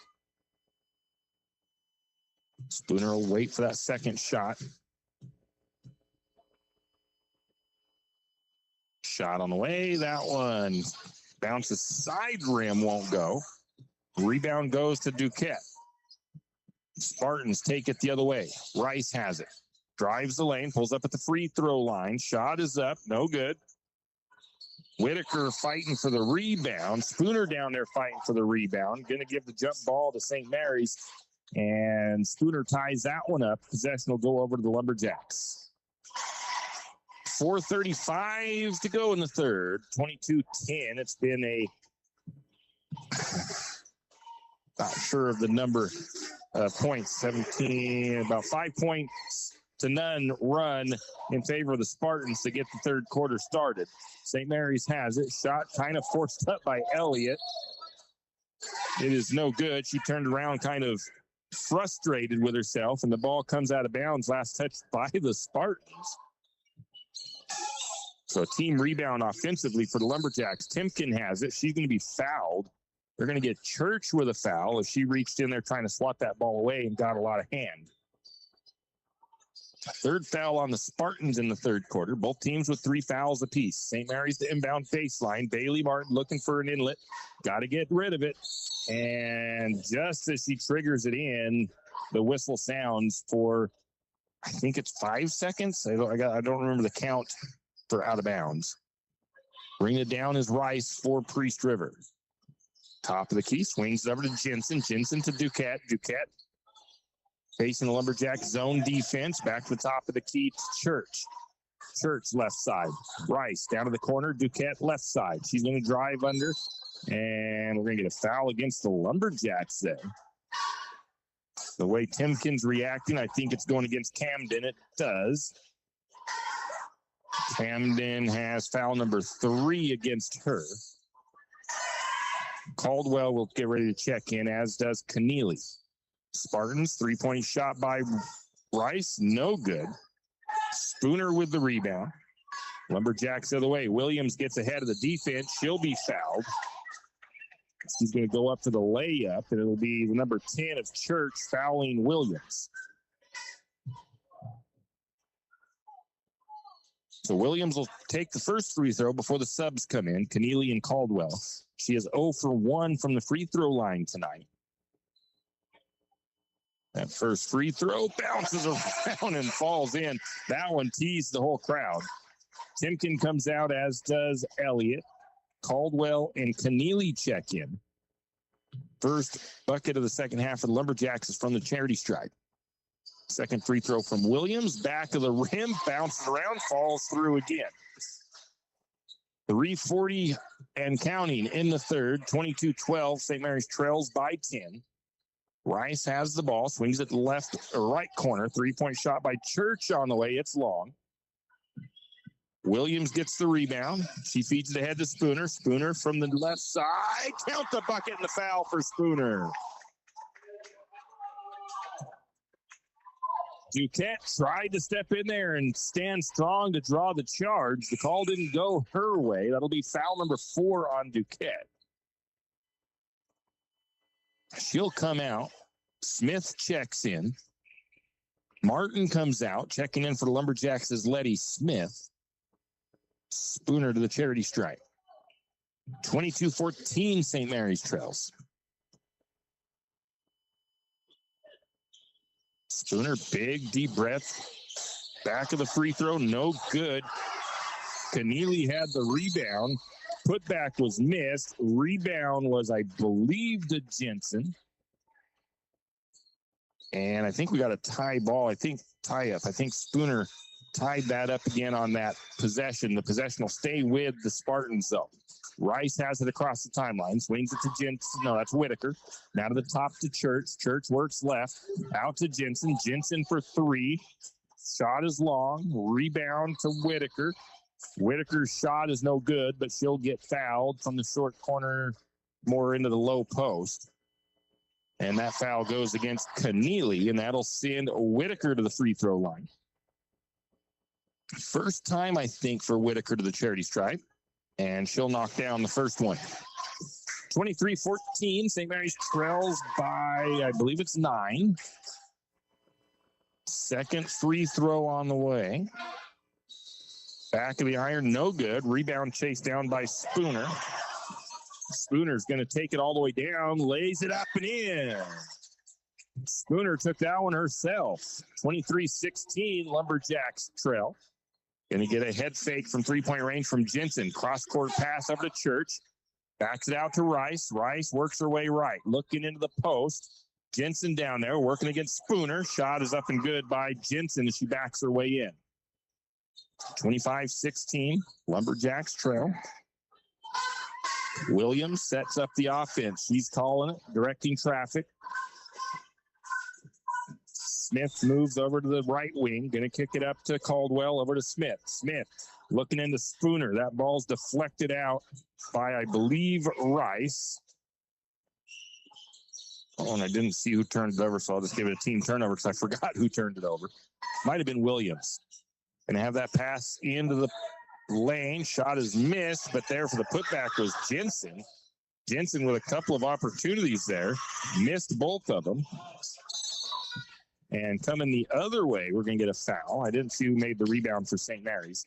Spooner will wait for that second shot. Shot on the way. That one bounces side rim, won't go. Rebound goes to Duquette. Spartans take it the other way. Rice has it. Drives the lane, pulls up at the free throw line. Shot is up, no good. Whitaker fighting for the rebound. Spooner down there fighting for the rebound. Going to give the jump ball to St. Mary's. And Spooner ties that one up. Possession will go over to the Lumberjacks. 4:35 to go in the third. 22-10. It's been a, not sure of the number of points, 17, about 5 points to none run in favor of the Spartans to get the third quarter started. St. Mary's has it. Shot kind of forced up by Elliott. It is no good. She turned around kind of frustrated with herself, and the ball comes out of bounds. Last touch by the Spartans. So a team rebound offensively for the Lumberjacks. Timken has it. She's going to be fouled. They're going to get Church with a foul as she reached in there trying to swat that ball away and got a lot of hand. Third foul on the Spartans in the third quarter. Both teams with 3 fouls apiece. St. Mary's the inbound baseline. Bailey Martin looking for an inlet. Got to get rid of it. And just as she triggers it in, the whistle sounds for, I think it's 5 seconds. I don't remember the count for out of bounds. Bring it down is Rice for Priest River. Top of the key, swings it over to Jensen. Jensen to Duquette. Duquette facing the Lumberjack zone defense. Back to the top of the key to Church. Church left side. Rice down to the corner. Duquette left side. She's going to drive under. And we're going to get a foul against the Lumberjacks there. The way Timken's reacting, I think it's going against Camden. It does. Camden has foul number 3 against her. Caldwell will get ready to check in, as does Keneally. Spartans, 3-point shot by Rice, no good. Spooner with the rebound. Lumberjacks the other way. Williams gets ahead of the defense. She'll be fouled. She's going to go up for the layup, and it'll be the number 10 of Church fouling Williams. So Williams will take the first free throw before the subs come in, Keneally and Caldwell. She is 0 for 1 from the free throw line tonight. That first free throw bounces around and falls in. That one teased the whole crowd. Timken comes out, as does Elliott. Caldwell and Keneally check in. First bucket of the second half of the Lumberjacks is from the charity stripe. Second free throw from Williams. Back of the rim, bounces around, falls through again. 3:40 and counting in the third. 22-12. St. Mary's trails by 10. Rice has the ball, swings it to the left or right corner. 3-point shot by Church on the way. It's long. Williams gets the rebound. She feeds it ahead to Spooner. Spooner from the left side. Count the bucket and the foul for Spooner. Duquette tried to step in there and stand strong to draw the charge. The call didn't go her way. That'll be foul number 4 on Duquette. She'll come out. Smith checks in. Martin comes out. Checking in for the Lumberjacks is Letty Smith. Spooner to the charity stripe. 22-14 St. Mary's trails. Spooner, big deep breath. Back of the free throw, no good. Keneally had the rebound. Putback was missed. Rebound was, I believe, to Jensen. And I think we got a tie ball. Tie up. I think Spooner tied that up again on that possession. The possession will stay with the Spartans, though. Rice has it across the timeline. Swings it to Jensen. No, that's Whitaker. Now to the top to Church. Church works left. Out to Jensen. Jensen for 3. Shot is long. Rebound to Whitaker. Whitaker's shot is no good, but she'll get fouled from the short corner more into the low post. And that foul goes against Keneally, and that'll send Whitaker to the free throw line. First time, I think, for Whitaker to the charity stripe. And she'll knock down the first one. 23-14, St. Mary's trails by, I believe it's 9. Second free throw on the way. Back of the iron, no good. Rebound chased down by Spooner. Spooner's going to take it all the way down, lays it up and in. Spooner took that one herself. 23-16, Lumberjacks trail. Going to get a head fake from three-point range from Jensen. Cross-court pass over to Church. Backs it out to Rice. Rice works her way right. Looking into the post. Jensen down there working against Spooner. Shot is up and good by Jensen as she backs her way in. 25-16, Lumberjacks trail. Williams sets up the offense. He's calling it, directing traffic. Smith moves over to the right wing. Going to kick it up to Caldwell, over to Smith. Smith looking into Spooner. That ball's deflected out by, I believe, Rice. Oh, and I didn't see who turned it over, so I'll just give it a team turnover because I forgot who turned it over. Might have been Williams. Going to have that pass into the lane. Shot is missed, but there for the putback was Jensen. Jensen with a couple of opportunities there. Missed both of them. And coming the other way, we're going to get a foul. I didn't see who made the rebound for St. Mary's.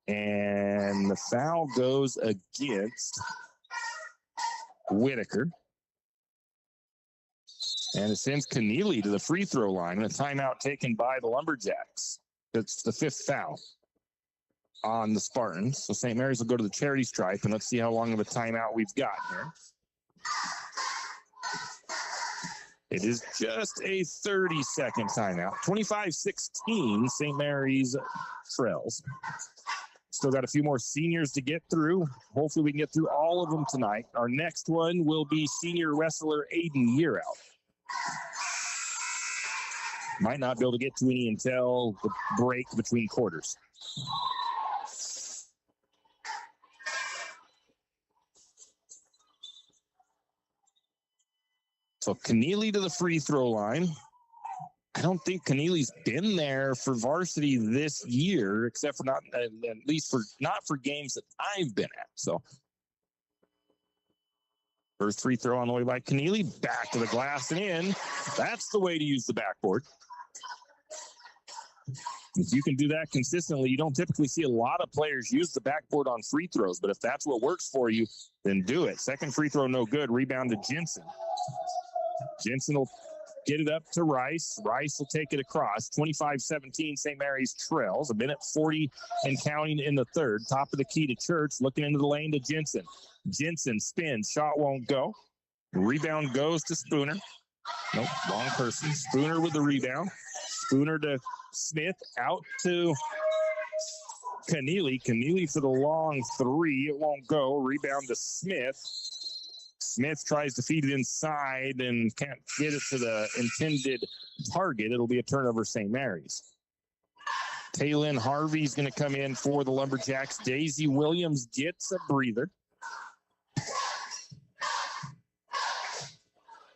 And the foul goes against Whitaker. And it sends Keneally to the free throw line. And a timeout taken by the Lumberjacks. That's the fifth foul on the Spartans. So St. Mary's will go to the charity stripe, and let's see how long of a timeout we've got here. It is just a 30-second timeout. 25-16, St. Mary's trails. Still got a few more seniors to get through. Hopefully we can get through all of them tonight. Our next one will be senior wrestler Aiden Yearout. Might not be able to get to any until the break between quarters. So Keneally to the free throw line. I don't think Keneally's been there for varsity this year, except for not for games that I've been at. So first free throw on the way by Keneally, back to the glass and in. That's the way to use the backboard. If you can do that consistently, you don't typically see a lot of players use the backboard on free throws, but if that's what works for you, then do it. Second free throw, no good. Rebound to Jensen. Jensen will get it up to Rice. Rice will take it across. 25-17, St. Mary's trails. 1:40 and counting in the third. Top of the key to Church. Looking into the lane to Jensen. Jensen spins. Shot won't go. Rebound goes to Spooner. Nope, wrong person. Spooner with the rebound. Spooner to Smith. Out to Keneally. Keneally for the long three. It won't go. Rebound to Smith. Smith tries to feed it inside and can't get it to the intended target. It'll be a turnover, St. Mary's. Taylin Harvey's going to come in for the Lumberjacks. Daisy Williams gets a breather.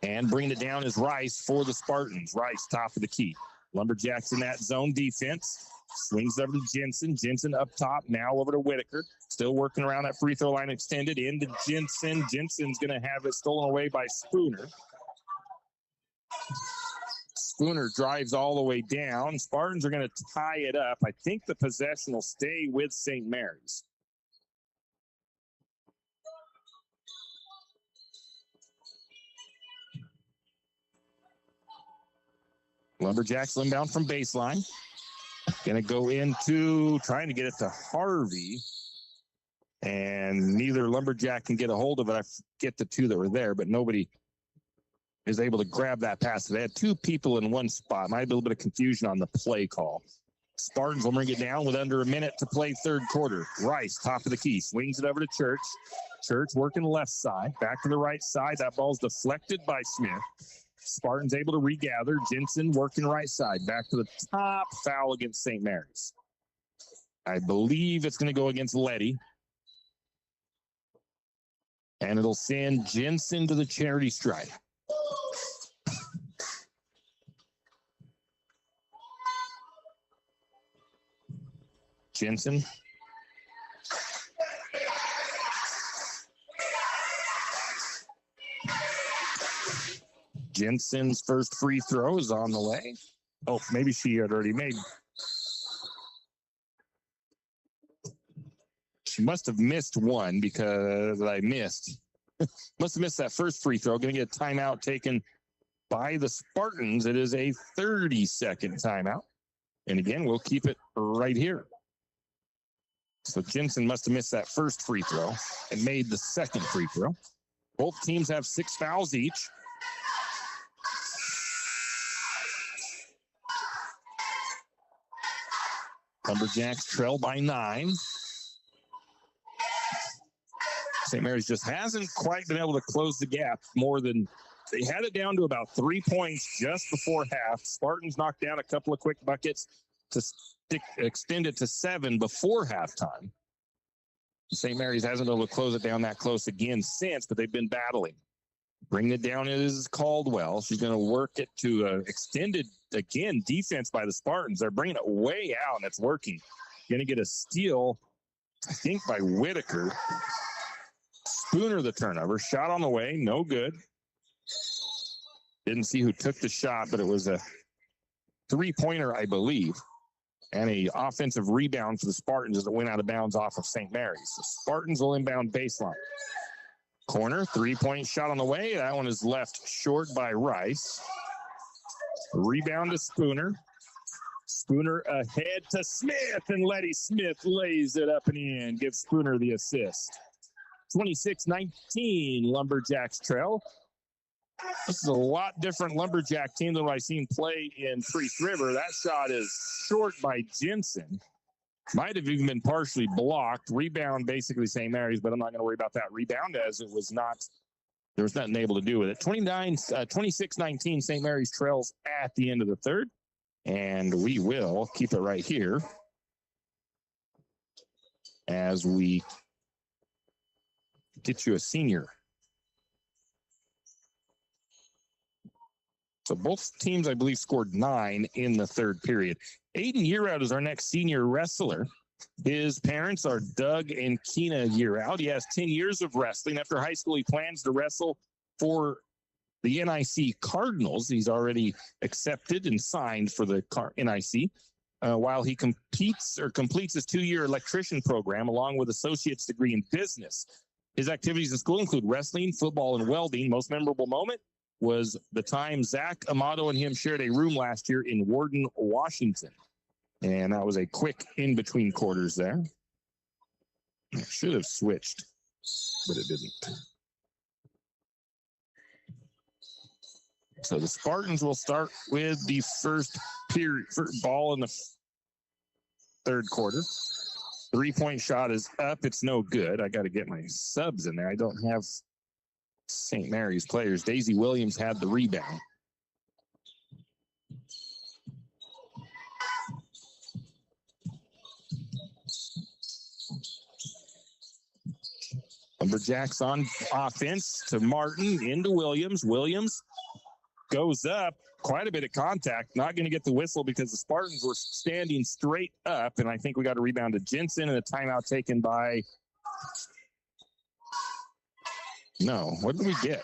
And bringing it down is Rice for the Spartans. Rice, top of the key. Lumberjacks in that zone defense. Swings over to Jensen. Jensen up top. Now over to Whitaker. Still working around that free throw line extended into Jensen. Jensen's going to have it stolen away by Spooner. Spooner drives all the way down. Spartans are going to tie it up. I think the possession will stay with St. Mary's. Lumberjacks inbound from baseline. Going to go into trying to get it to Harvey. And neither Lumberjack can get a hold of it. I forget the two that were there, but nobody is able to grab that pass. They had two people in one spot. Might be a little bit of confusion on the play call. Spartans will bring it down with under a minute to play third quarter. Rice, top of the key, swings it over to Church. Church working left side. Back to the right side. That ball's deflected by Smith. Spartans able to regather. Jensen working right side. Back to the top. Foul against St. Mary's. I believe it's going to go against Letty. And it'll send Jensen to the charity stripe. Jensen. Jensen's first free throw is on the way. Oh, maybe she had already made. She must have missed one because I missed. Must have missed that first free throw. Going to get a timeout taken by the Spartans. It is a 30-second timeout. And again, we'll keep it right here. So Jensen must have missed that first free throw and made the second free throw. Both teams have 6 fouls each. Lumberjacks trail by 9. St. Mary's just hasn't quite been able to close the gap more than they had it down to about 3 points just before half. Spartans knocked down a couple of quick buckets to extend it to 7 before halftime. St. Mary's hasn't been able to close it down that close again since, but they've been battling. Bringing it down is Caldwell. She's going to work it to extended, again, defense by the Spartans. They're bringing it way out, and it's working. Going to get a steal, I think, by Whitaker. Spooner the turnover. Shot on the way. No good. Didn't see who took the shot, but it was a three-pointer, I believe. And a offensive rebound for the Spartans as it went out of bounds off of St. Mary's. The Spartans will inbound baseline. Corner, three-point shot on the way. That one is left short by Rice. Rebound to Spooner. Spooner ahead to Smith, and Letty Smith lays it up and in. Gives Spooner the assist. 26-19, Lumberjacks trail. This is a lot different Lumberjack team than what I've seen play in Priest River. That shot is short by Jensen. Might have even been partially blocked. Rebound, basically St. Mary's, but I'm not going to worry about that rebound as it was not, there was nothing able to do with it. 26-19, St. Mary's trails at the end of the third. And we will keep it right here as we get you a senior. So both teams, I believe, scored 9 in the third period. Aiden Yearout is our next senior wrestler. His parents are Doug and Keena Yearout. He has 10 years of wrestling. After high school, he plans to wrestle for the NIC Cardinals. He's already accepted and signed for the NIC while he completes his 2-year electrician program along with associate's degree in business. His activities in school include wrestling, football, and welding. Most memorable moment was the time Zach Amato and him shared a room last year in Warden, Washington. And that was a quick in-between quarters there. It should have switched, but it didn't. So the Spartans will start with the first ball in the third quarter. 3-point shot is up. It's no good. I got to get my subs in there. I don't have St. Mary's players. Daisy Williams had the rebound. Lumberjacks on offense to Martin, into Williams. Williams goes up. Quite a bit of contact. Not going to get the whistle because the Spartans were standing straight up, and I think we got a rebound to Jensen and a timeout taken by... No, what did we get?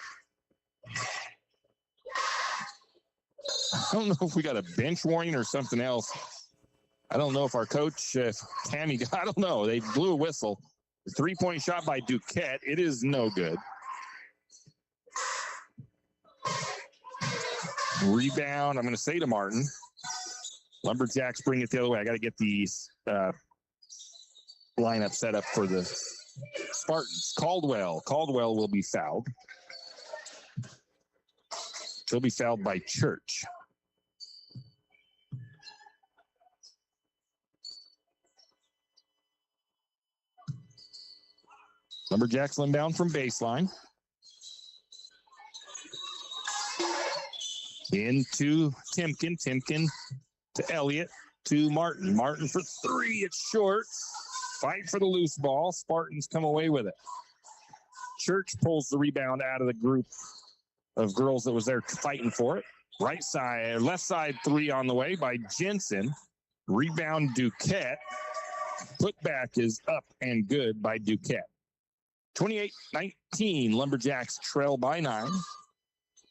I don't know if we got a bench warning or something else. I don't know if our coach, Tammy, I don't know. They blew a whistle. The 3-point shot by Duquette. It is no good. Rebound, I'm going to say to Martin. Lumberjacks bring it the other way. I got to get the lineup set up for the Spartans. Caldwell will be fouled. She'll be fouled by Church. Lumberjacks inbound from baseline. Into Timken. Timken to Elliott. To Martin. Martin for 3. It's short. Fight for the loose ball. Spartans come away with it. Church pulls the rebound out of the group of girls that was there fighting for it. Right side, left side three on the way by Jensen. Rebound Duquette. Putback is up and good by Duquette. 28-19, Lumberjacks trail by 9.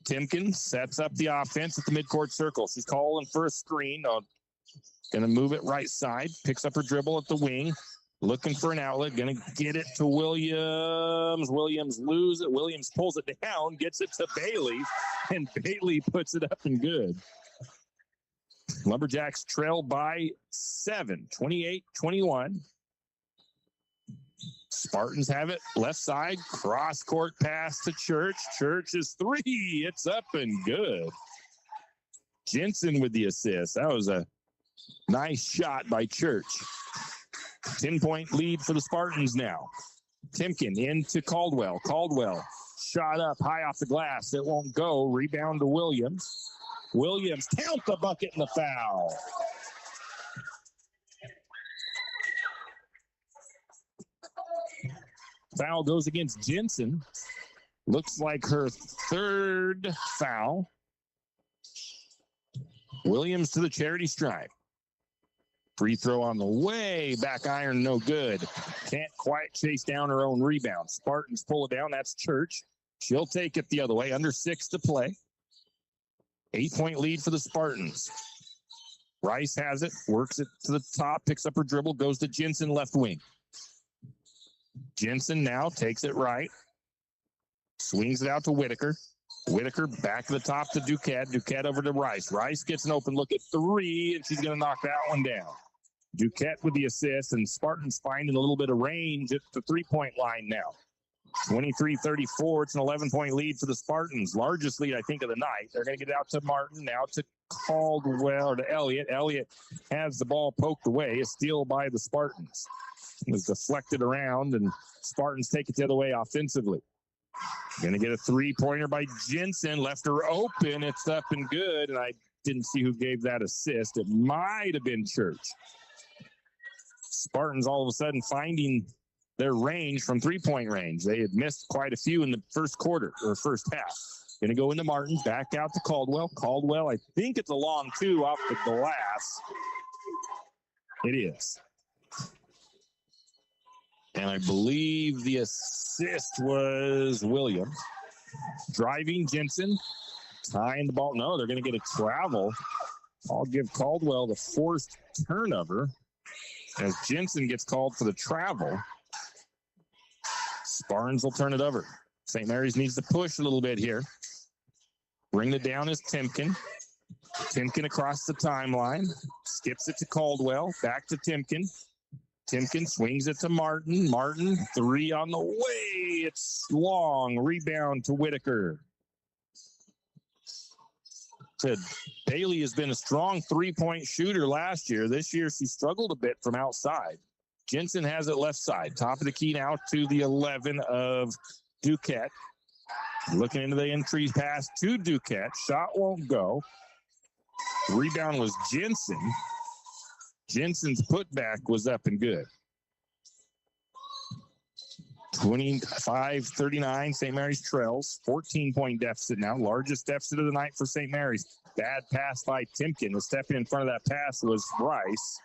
Timken sets up the offense at the midcourt circle. She's calling for a screen. Going to move it right side. Picks up her dribble at the wing. Looking for an outlet. Going to get it to Williams. Williams loses it. Williams pulls it down. Gets it to Bailey. And Bailey puts it up and good. Lumberjacks trail by 7. 28-21. Spartans have it left side. Cross court pass to Church. Church is 3. It's up and good. Jensen with the assist. That was a nice shot by Church. 10-point lead for the Spartans now. Timken into Caldwell. Caldwell shot up high off the glass. It won't go. Rebound to Williams. Williams count the bucket and the foul. Foul goes against Jensen. Looks like her 3rd foul. Williams to the charity stripe. Free throw on the way. Back iron, no good. Can't quite chase down her own rebound. Spartans pull it down. That's Church. She'll take it the other way. Under 6 to play. 8-point lead for the Spartans. Rice has it. Works it to the top. Picks up her dribble. Goes to Jensen, left wing. Jensen now takes it right. Swings it out to Whitaker. Whitaker back to the top to Duquette. Duquette over to Rice. Rice gets an open look at 3, and she's going to knock that one down. Duquette with the assist, and Spartans finding a little bit of range at the 3-point line now. 23-34. It's an 11-point lead for the Spartans. Largest lead, I think, of the night. They're going to get it out to Martin, now to Caldwell, or to Elliott. Elliott has the ball poked away. A steal by the Spartans. It was deflected around, and Spartans take it the other way offensively. Going to get a 3-pointer by Jensen. Left her open. It's up and good, and I didn't see who gave that assist. It might have been Church. Spartans all of a sudden finding their range from 3-point range. They had missed quite a few in the first quarter or first half. Going to go into Martin, back out to Caldwell. Caldwell, I think it's a long 2 off the glass. It is. And I believe the assist was Williams. Driving Jensen, tying the ball. No, they're going to get a travel. I'll give Caldwell the forced turnover as Jensen gets called for the travel. Spartans will turn it over. St. Mary's needs to push a little bit here. Bring it down is Timken. Timken across the timeline. Skips it to Caldwell. Back to Timken. Timken swings it to Martin. Martin, 3 on the way. It's long. Rebound to Whitaker. Bailey has been a strong 3-point shooter last year. This year, she struggled a bit from outside. Jensen has it left side. Top of the key now to the 11 of Duquette. Looking into the entry pass to Duquette. Shot won't go. Rebound was Jensen. Jensen's putback was up and good. 25-39, St. Mary's trails. 14-point deficit now. Largest deficit of the night for St. Mary's. Bad pass by Timken. The step in front of that pass was Rice.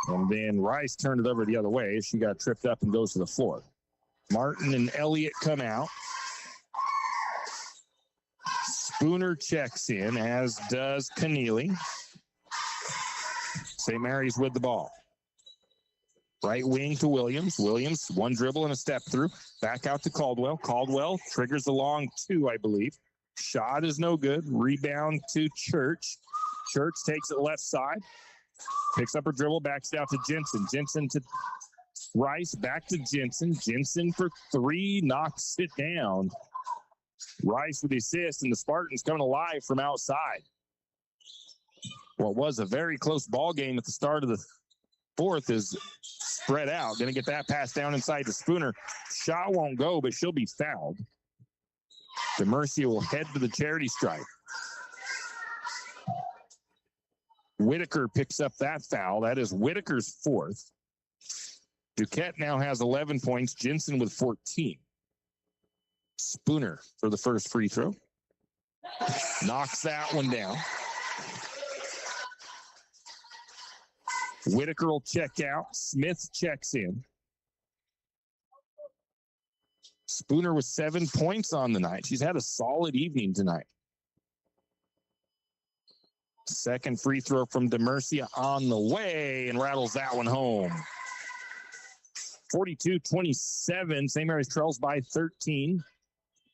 And then Rice turned it over the other way. She got tripped up and goes to the floor. Martin and Elliott come out. Spooner checks in, as does Keneally. St. Mary's with the ball. Right wing to Williams. Williams, 1 dribble and a step through. Back out to Caldwell. Caldwell triggers the long 2, I believe. Shot is no good. Rebound to Church. Church takes it left side. Picks up her dribble, backs it out to Jensen. Jensen to Rice, back to Jensen. Jensen for 3, knocks it down. Rice with the assist, and the Spartans coming alive from outside. What was a very close ball game at the start of the 4th is spread out. Going to get that pass down inside to Spooner. Shot won't go, but she'll be fouled. DeMercy will head to the charity stripe. Whitaker picks up that foul. That is Whitaker's fourth. Duquette now has 11 points. Jensen with 14. Spooner for the first free throw. Knocks that one down. Whitaker will check out. Smith checks in. Spooner with 7 points on the night. She's had a solid evening tonight. Second free throw from DeMurcia on the way and rattles that one home. 42-27. St. Mary's trails by 13.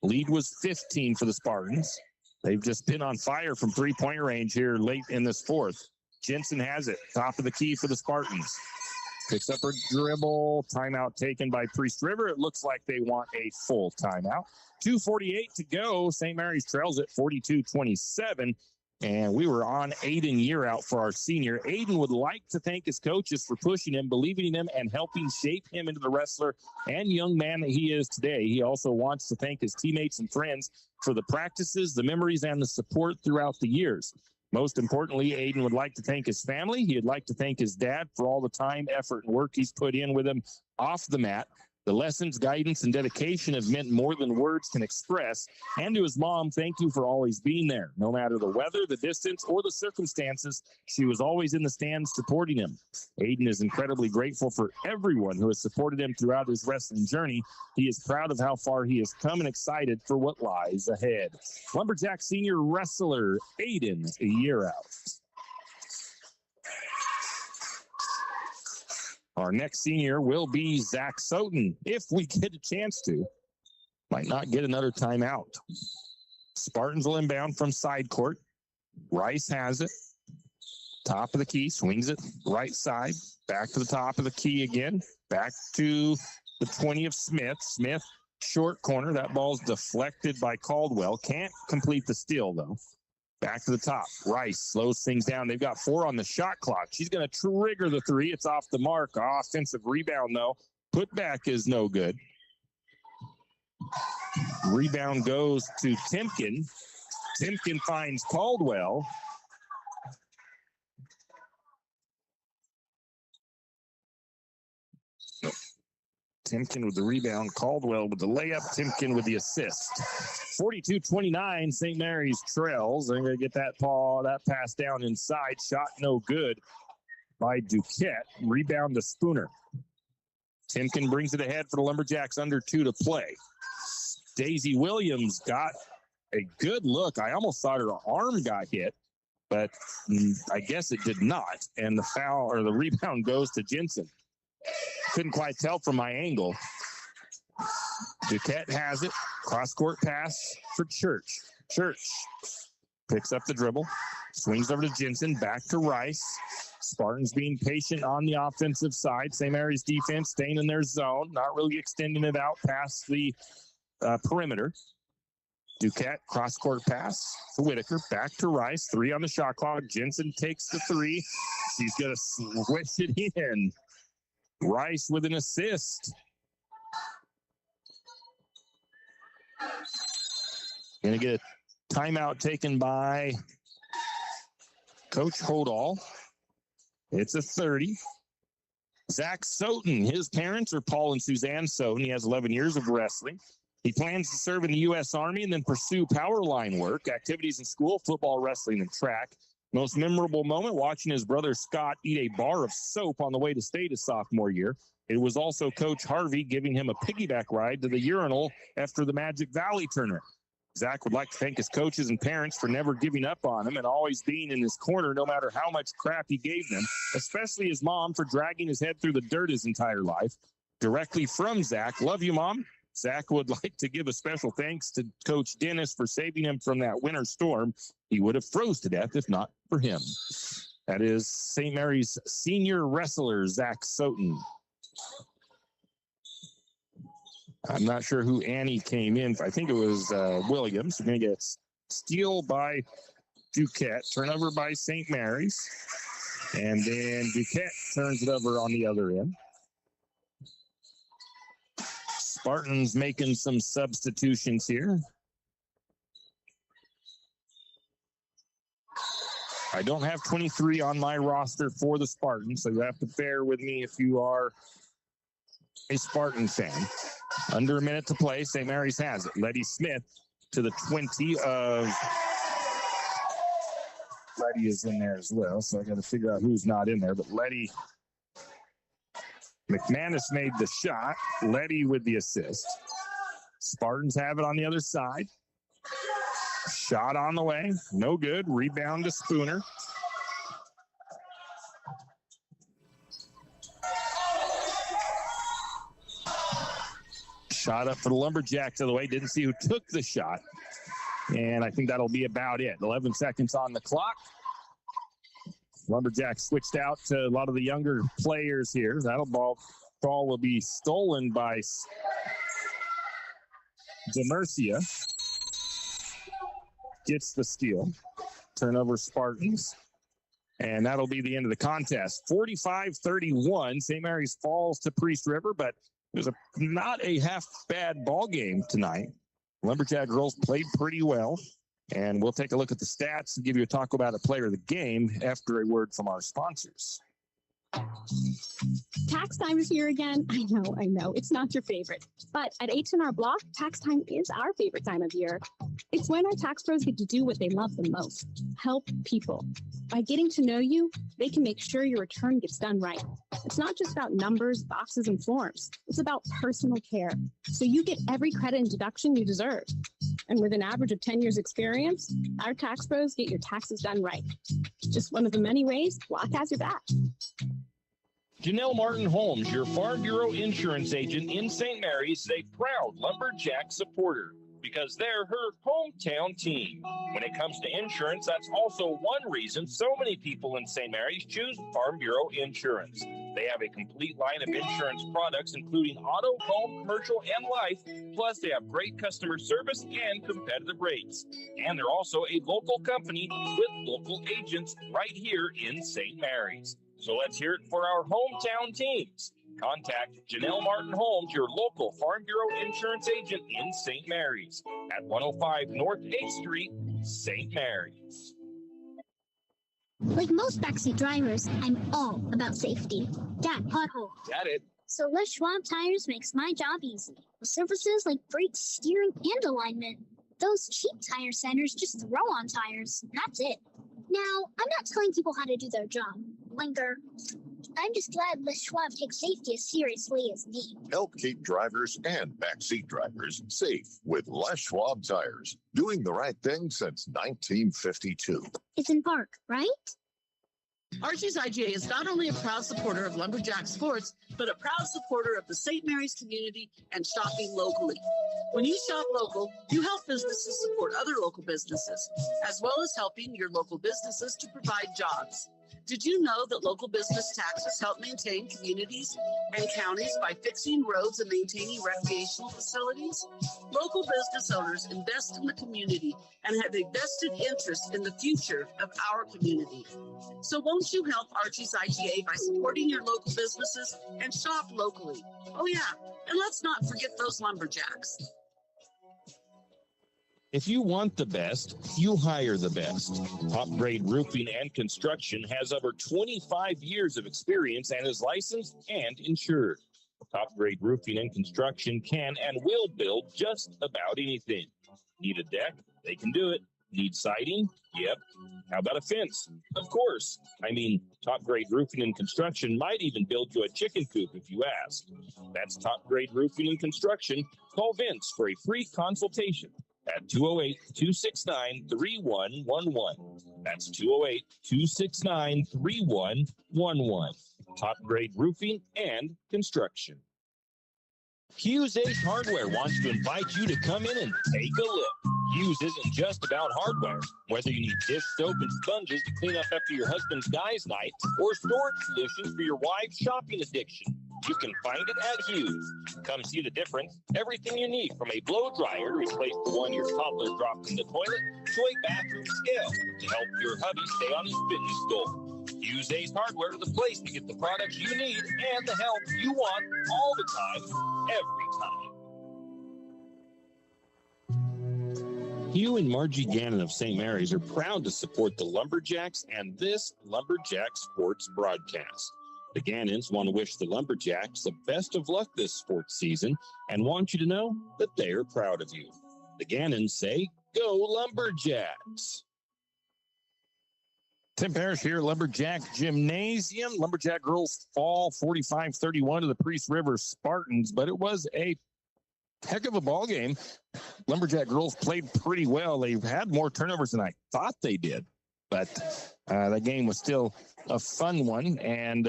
Lead was 15 for the Spartans. They've just been on fire from three-point range here late in this fourth. Jensen has it. Top of the key for the Spartans. Picks up her dribble. Timeout taken by Priest River. It looks like they want a full timeout. 2:48 to go. St. Mary's trails at 42-27. And we were on Aiden year out for our senior. Aiden would like to thank his coaches for pushing him, believing in him, and helping shape him into the wrestler and young man that he is today. He also wants to thank his teammates and friends for the practices, the memories, and the support throughout the years. Most importantly, Aiden would like to thank his family. He'd like to thank his dad for all the time, effort, and work he's put in with him off the mat. The lessons, guidance, and dedication have meant more than words can express. And to his mom, thank you for always being there. No matter the weather, the distance, or the circumstances, she was always in the stands supporting him. Aiden is incredibly grateful for everyone who has supported him throughout his wrestling journey. He is proud of how far he has come and excited for what lies ahead. Lumberjack senior wrestler Aiden, a year out. Our next senior will be Zach Soten, if we get a chance to. Might not get another timeout. Spartans will inbound from side court. Rice has it. Top of the key, swings it right side. Back to the top of the key again. Back to the 20 of Smith. Smith, short corner. That ball's deflected by Caldwell. Can't complete the steal, though. Back to the top. Rice slows things down. They've got 4 on the shot clock. She's going to trigger the 3. It's off the mark. Offensive rebound, though. Put back is no good. Rebound goes to Timken. Timken finds Caldwell. Timken with the rebound, Caldwell with the layup, Timken with the assist. 42-29, St. Mary's trails. They're going to get that pass down inside. Shot no good by Duquette. Rebound to Spooner. Timken brings it ahead for the Lumberjacks, under 2 to play. Daisy Williams got a good look. I almost thought her arm got hit, but I guess it did not. And the foul or the rebound goes to Jensen. Couldn't quite tell from my angle. Duquette has it. Cross-court pass for Church. Church picks up the dribble. Swings over to Jensen. Back to Rice. Spartans being patient on the offensive side. St. Mary's defense staying in their zone. Not really extending it out past the perimeter. Duquette, cross-court pass to Whitaker. Back to Rice. 3 on the shot clock. Jensen takes the 3. She's going to switch it in. Rice with an assist. Going to get a timeout taken by Coach Hodall. It's a 30. Zach Soten, his parents are Paul and Suzanne Soten. He has 11 years of wrestling. He plans to serve in the U.S. Army and then pursue power line work, activities in school, football, wrestling, and track. Most memorable moment, watching his brother Scott eat a bar of soap on the way to state his sophomore year. It was also Coach Harvey giving him a piggyback ride to the urinal after the Magic Valley tournament. Zach would like to thank his coaches and parents for never giving up on him and always being in his corner no matter how much crap he gave them, especially his mom for dragging his head through the dirt his entire life. Directly from Zach, love you, Mom. Zach would like to give a special thanks to Coach Dennis for saving him from that winter storm. He would have froze to death if not for him. That is St. Mary's senior wrestler, Zach Soten. I'm not sure who Annie came in. I think it was Williams. We're going to get steal by Duquette, turnover by St. Mary's. And then Duquette turns it over on the other end. Spartans making some substitutions here. I don't have 23 on my roster for the Spartans, so you have to bear with me if you are a Spartan fan. Under a minute to play, St. Mary's has it. Letty Smith to the 20 of... Letty is in there as well, so I got to figure out who's not in there. But Letty... McManus made the shot. Letty with the assist. Spartans have it on the other side. Shot on the way. No good. Rebound to Spooner. Shot up for the Lumberjacks of the way. Didn't see who took the shot. And I think that'll be about it. 11 seconds on the clock. Lumberjacks switched out to a lot of the younger players here. Ball will be stolen by DeMurcia. Gets the steal. Turnover Spartans. And that'll be the end of the contest. 45-31. St. Mary's falls to Priest River, but it was not a half bad ball game tonight. Lumberjack girls played pretty well. And we'll take a look at the stats and give you a talk about a player of the game after a word from our sponsors. Tax time is here again. I know. It's not your favorite. But at H&R Block, tax time is our favorite time of year. It's when our tax pros get to do what they love the most, help people. By getting to know you, they can make sure your return gets done right. It's not just about numbers, boxes, and forms. It's about personal care. So you get every credit and deduction you deserve. And with an average of 10 years experience, our tax pros get your taxes done right. Just one of the many ways Block has your back. Janelle Martin Holmes, your Farm Bureau insurance agent in St. Mary's, is a proud Lumberjack supporter because they're her hometown team. When it comes to insurance, that's also one reason so many people in St. Mary's choose Farm Bureau Insurance. They have a complete line of insurance products, including auto, home, commercial, and life. Plus, they have great customer service and competitive rates. And they're also a local company with local agents right here in St. Mary's. So let's hear it for our hometown teams. Contact Janelle Martin Holmes, your local Farm Bureau insurance agent in St. Mary's at 105 North 8th Street, St. Mary's. Like most backseat drivers, I'm all about safety. Dad, pothole. Got it. So Les Schwab Tires makes my job easy with services like brakes, steering, and alignment. Those cheap tire centers just throw on tires. That's it. Now, I'm not telling people how to do their job. Linger. I'm just glad Les Schwab takes safety as seriously as me. Help keep drivers and backseat drivers safe with Les Schwab Tires. Doing the right thing since 1952. It's in Park, right? Archie's IGA is not only a proud supporter of Lumberjack Sports, but a proud supporter of the St. Mary's community and shopping locally. When you shop local, you help businesses support other local businesses, as well as helping your local businesses to provide jobs. Did you know that local business taxes help maintain communities and counties by fixing roads and maintaining recreational facilities? Local business owners invest in the community and have a vested interest in the future of our community. So won't you help Archie's IGA by supporting your local businesses and shop locally? Oh yeah, and let's not forget those Lumberjacks. If you want the best, you hire the best. Top Grade Roofing and Construction has over 25 years of experience and is licensed and insured. Top Grade Roofing and Construction can and will build just about anything. Need a deck? They can do it. Need siding? Yep. How about a fence? Of course. I mean, Top Grade Roofing and Construction might even build you a chicken coop if you ask. That's Top Grade Roofing and Construction. Call Vince for a free consultation at 208-269-3111. That's 208-269-3111. Top Grade Roofing and Construction. Hughes Ace Hardware wants to invite you to come in and take a look. Hughes isn't just about hardware. Whether you need dish soap and sponges to clean up after your husband's guys' night or storage solutions for your wife's shopping addiction, you can find it at Hughes. Come see the difference. Everything you need from a blow dryer to replace the one your toddler dropped in the toilet to a bathroom scale to help your hubby stay on his fitness goal. Hughes Ace Hardware is the place to get the products you need and the help you want all the time, every time. Hugh and Margie Gannon of St. Mary's are proud to support the Lumberjacks and this Lumberjack Sports broadcast. The Gannons want to wish the Lumberjacks the best of luck this sports season and want you to know that they are proud of you. The Gannons say, "Go Lumberjacks!" Tim Parrish here, Lumberjack Gymnasium. Lumberjack girls fall 45-31 to the Priest River Spartans, but it was a heck of a ball game. Lumberjack girls played pretty well. They had more turnovers than I thought they did, but the game was still a fun one, and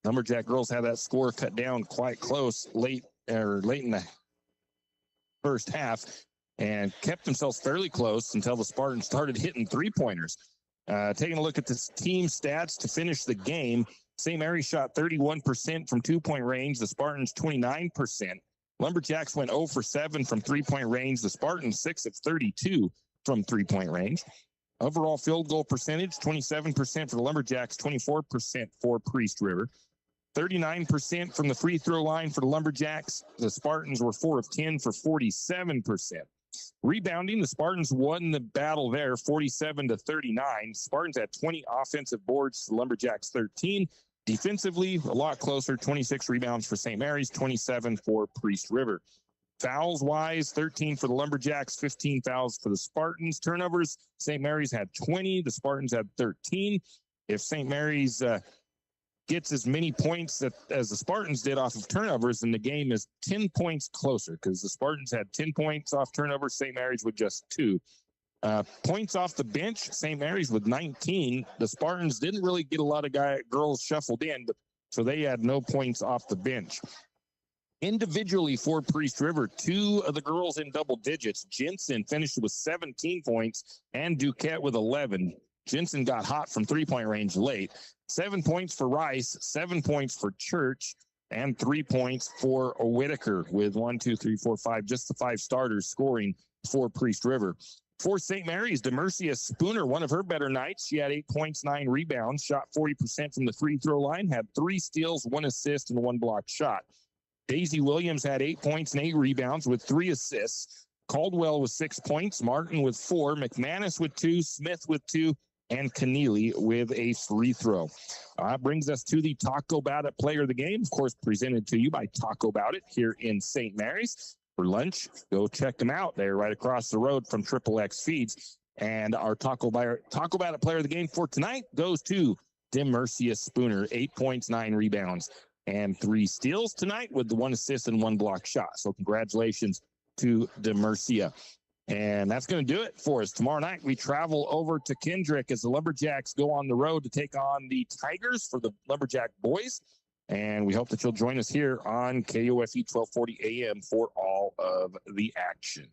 Lumberjack girls had that score cut down quite close late in the first half and kept themselves fairly close until the Spartans started hitting three-pointers. Taking a look at the team stats to finish the game, St. Mary's shot 31% from two-point range, the Spartans 29%. Lumberjacks went 0 for 7 from three-point range, the Spartans 6 of 32 from three-point range. Overall field goal percentage, 27% for the Lumberjacks, 24% for Priest River. 39% from the free throw line for the Lumberjacks. The Spartans were 4 of 10 for 47%. Rebounding, the Spartans won the battle there, 47-39. Spartans had 20 offensive boards, the Lumberjacks 13. Defensively, a lot closer, 26 rebounds for St. Mary's, 27 for Priest River. Fouls-wise, 13 for the Lumberjacks, 15 fouls for the Spartans. Turnovers, St. Mary's had 20, the Spartans had 13. If St. Mary's gets as many points as the Spartans did off of turnovers, then the game is 10 points closer because the Spartans had 10 points off turnovers, St. Mary's with just 2. Points off the bench, St. Mary's with 19. The Spartans didn't really get a lot of girls shuffled in, so they had no points off the bench. Individually for Priest River, 2 of the girls in double digits. Jensen finished with 17 points and Duquette with 11. Jensen got hot from three-point range late. 7 points for Rice, 7 points for Church, and 3 points for Whitaker with 1, 2, 3, 4, 5, just the 5 starters scoring for Priest River. For St. Mary's, DeMercia Spooner, one of her better nights. She had 8 points, 9 rebounds, shot 40% from the free throw line, had 3 steals, 1 assist, and 1 blocked shot. Daisy Williams had 8 points and 8 rebounds with 3 assists. Caldwell with 6 points, Martin with 4, McManus with 2, Smith with 2, and Keneally with a free throw. That brings us to the Taco Bout It Player of the Game, of course, presented to you by Taco Bout It here in St. Mary's. For lunch, go check them out. They're right across the road from Triple X Feeds. And our Taco Bout It Player of the Game for tonight goes to DeMercia Spooner, 8 points, 9 rebounds, and 3 steals tonight with the 1 assist and 1 block shot. So congratulations to DeMercia. And that's going to do it for us. Tomorrow night, we travel over to Kendrick as the Lumberjacks go on the road to take on the Tigers for the Lumberjack boys. And we hope that you'll join us here on KOFE 1240 AM for all of the action.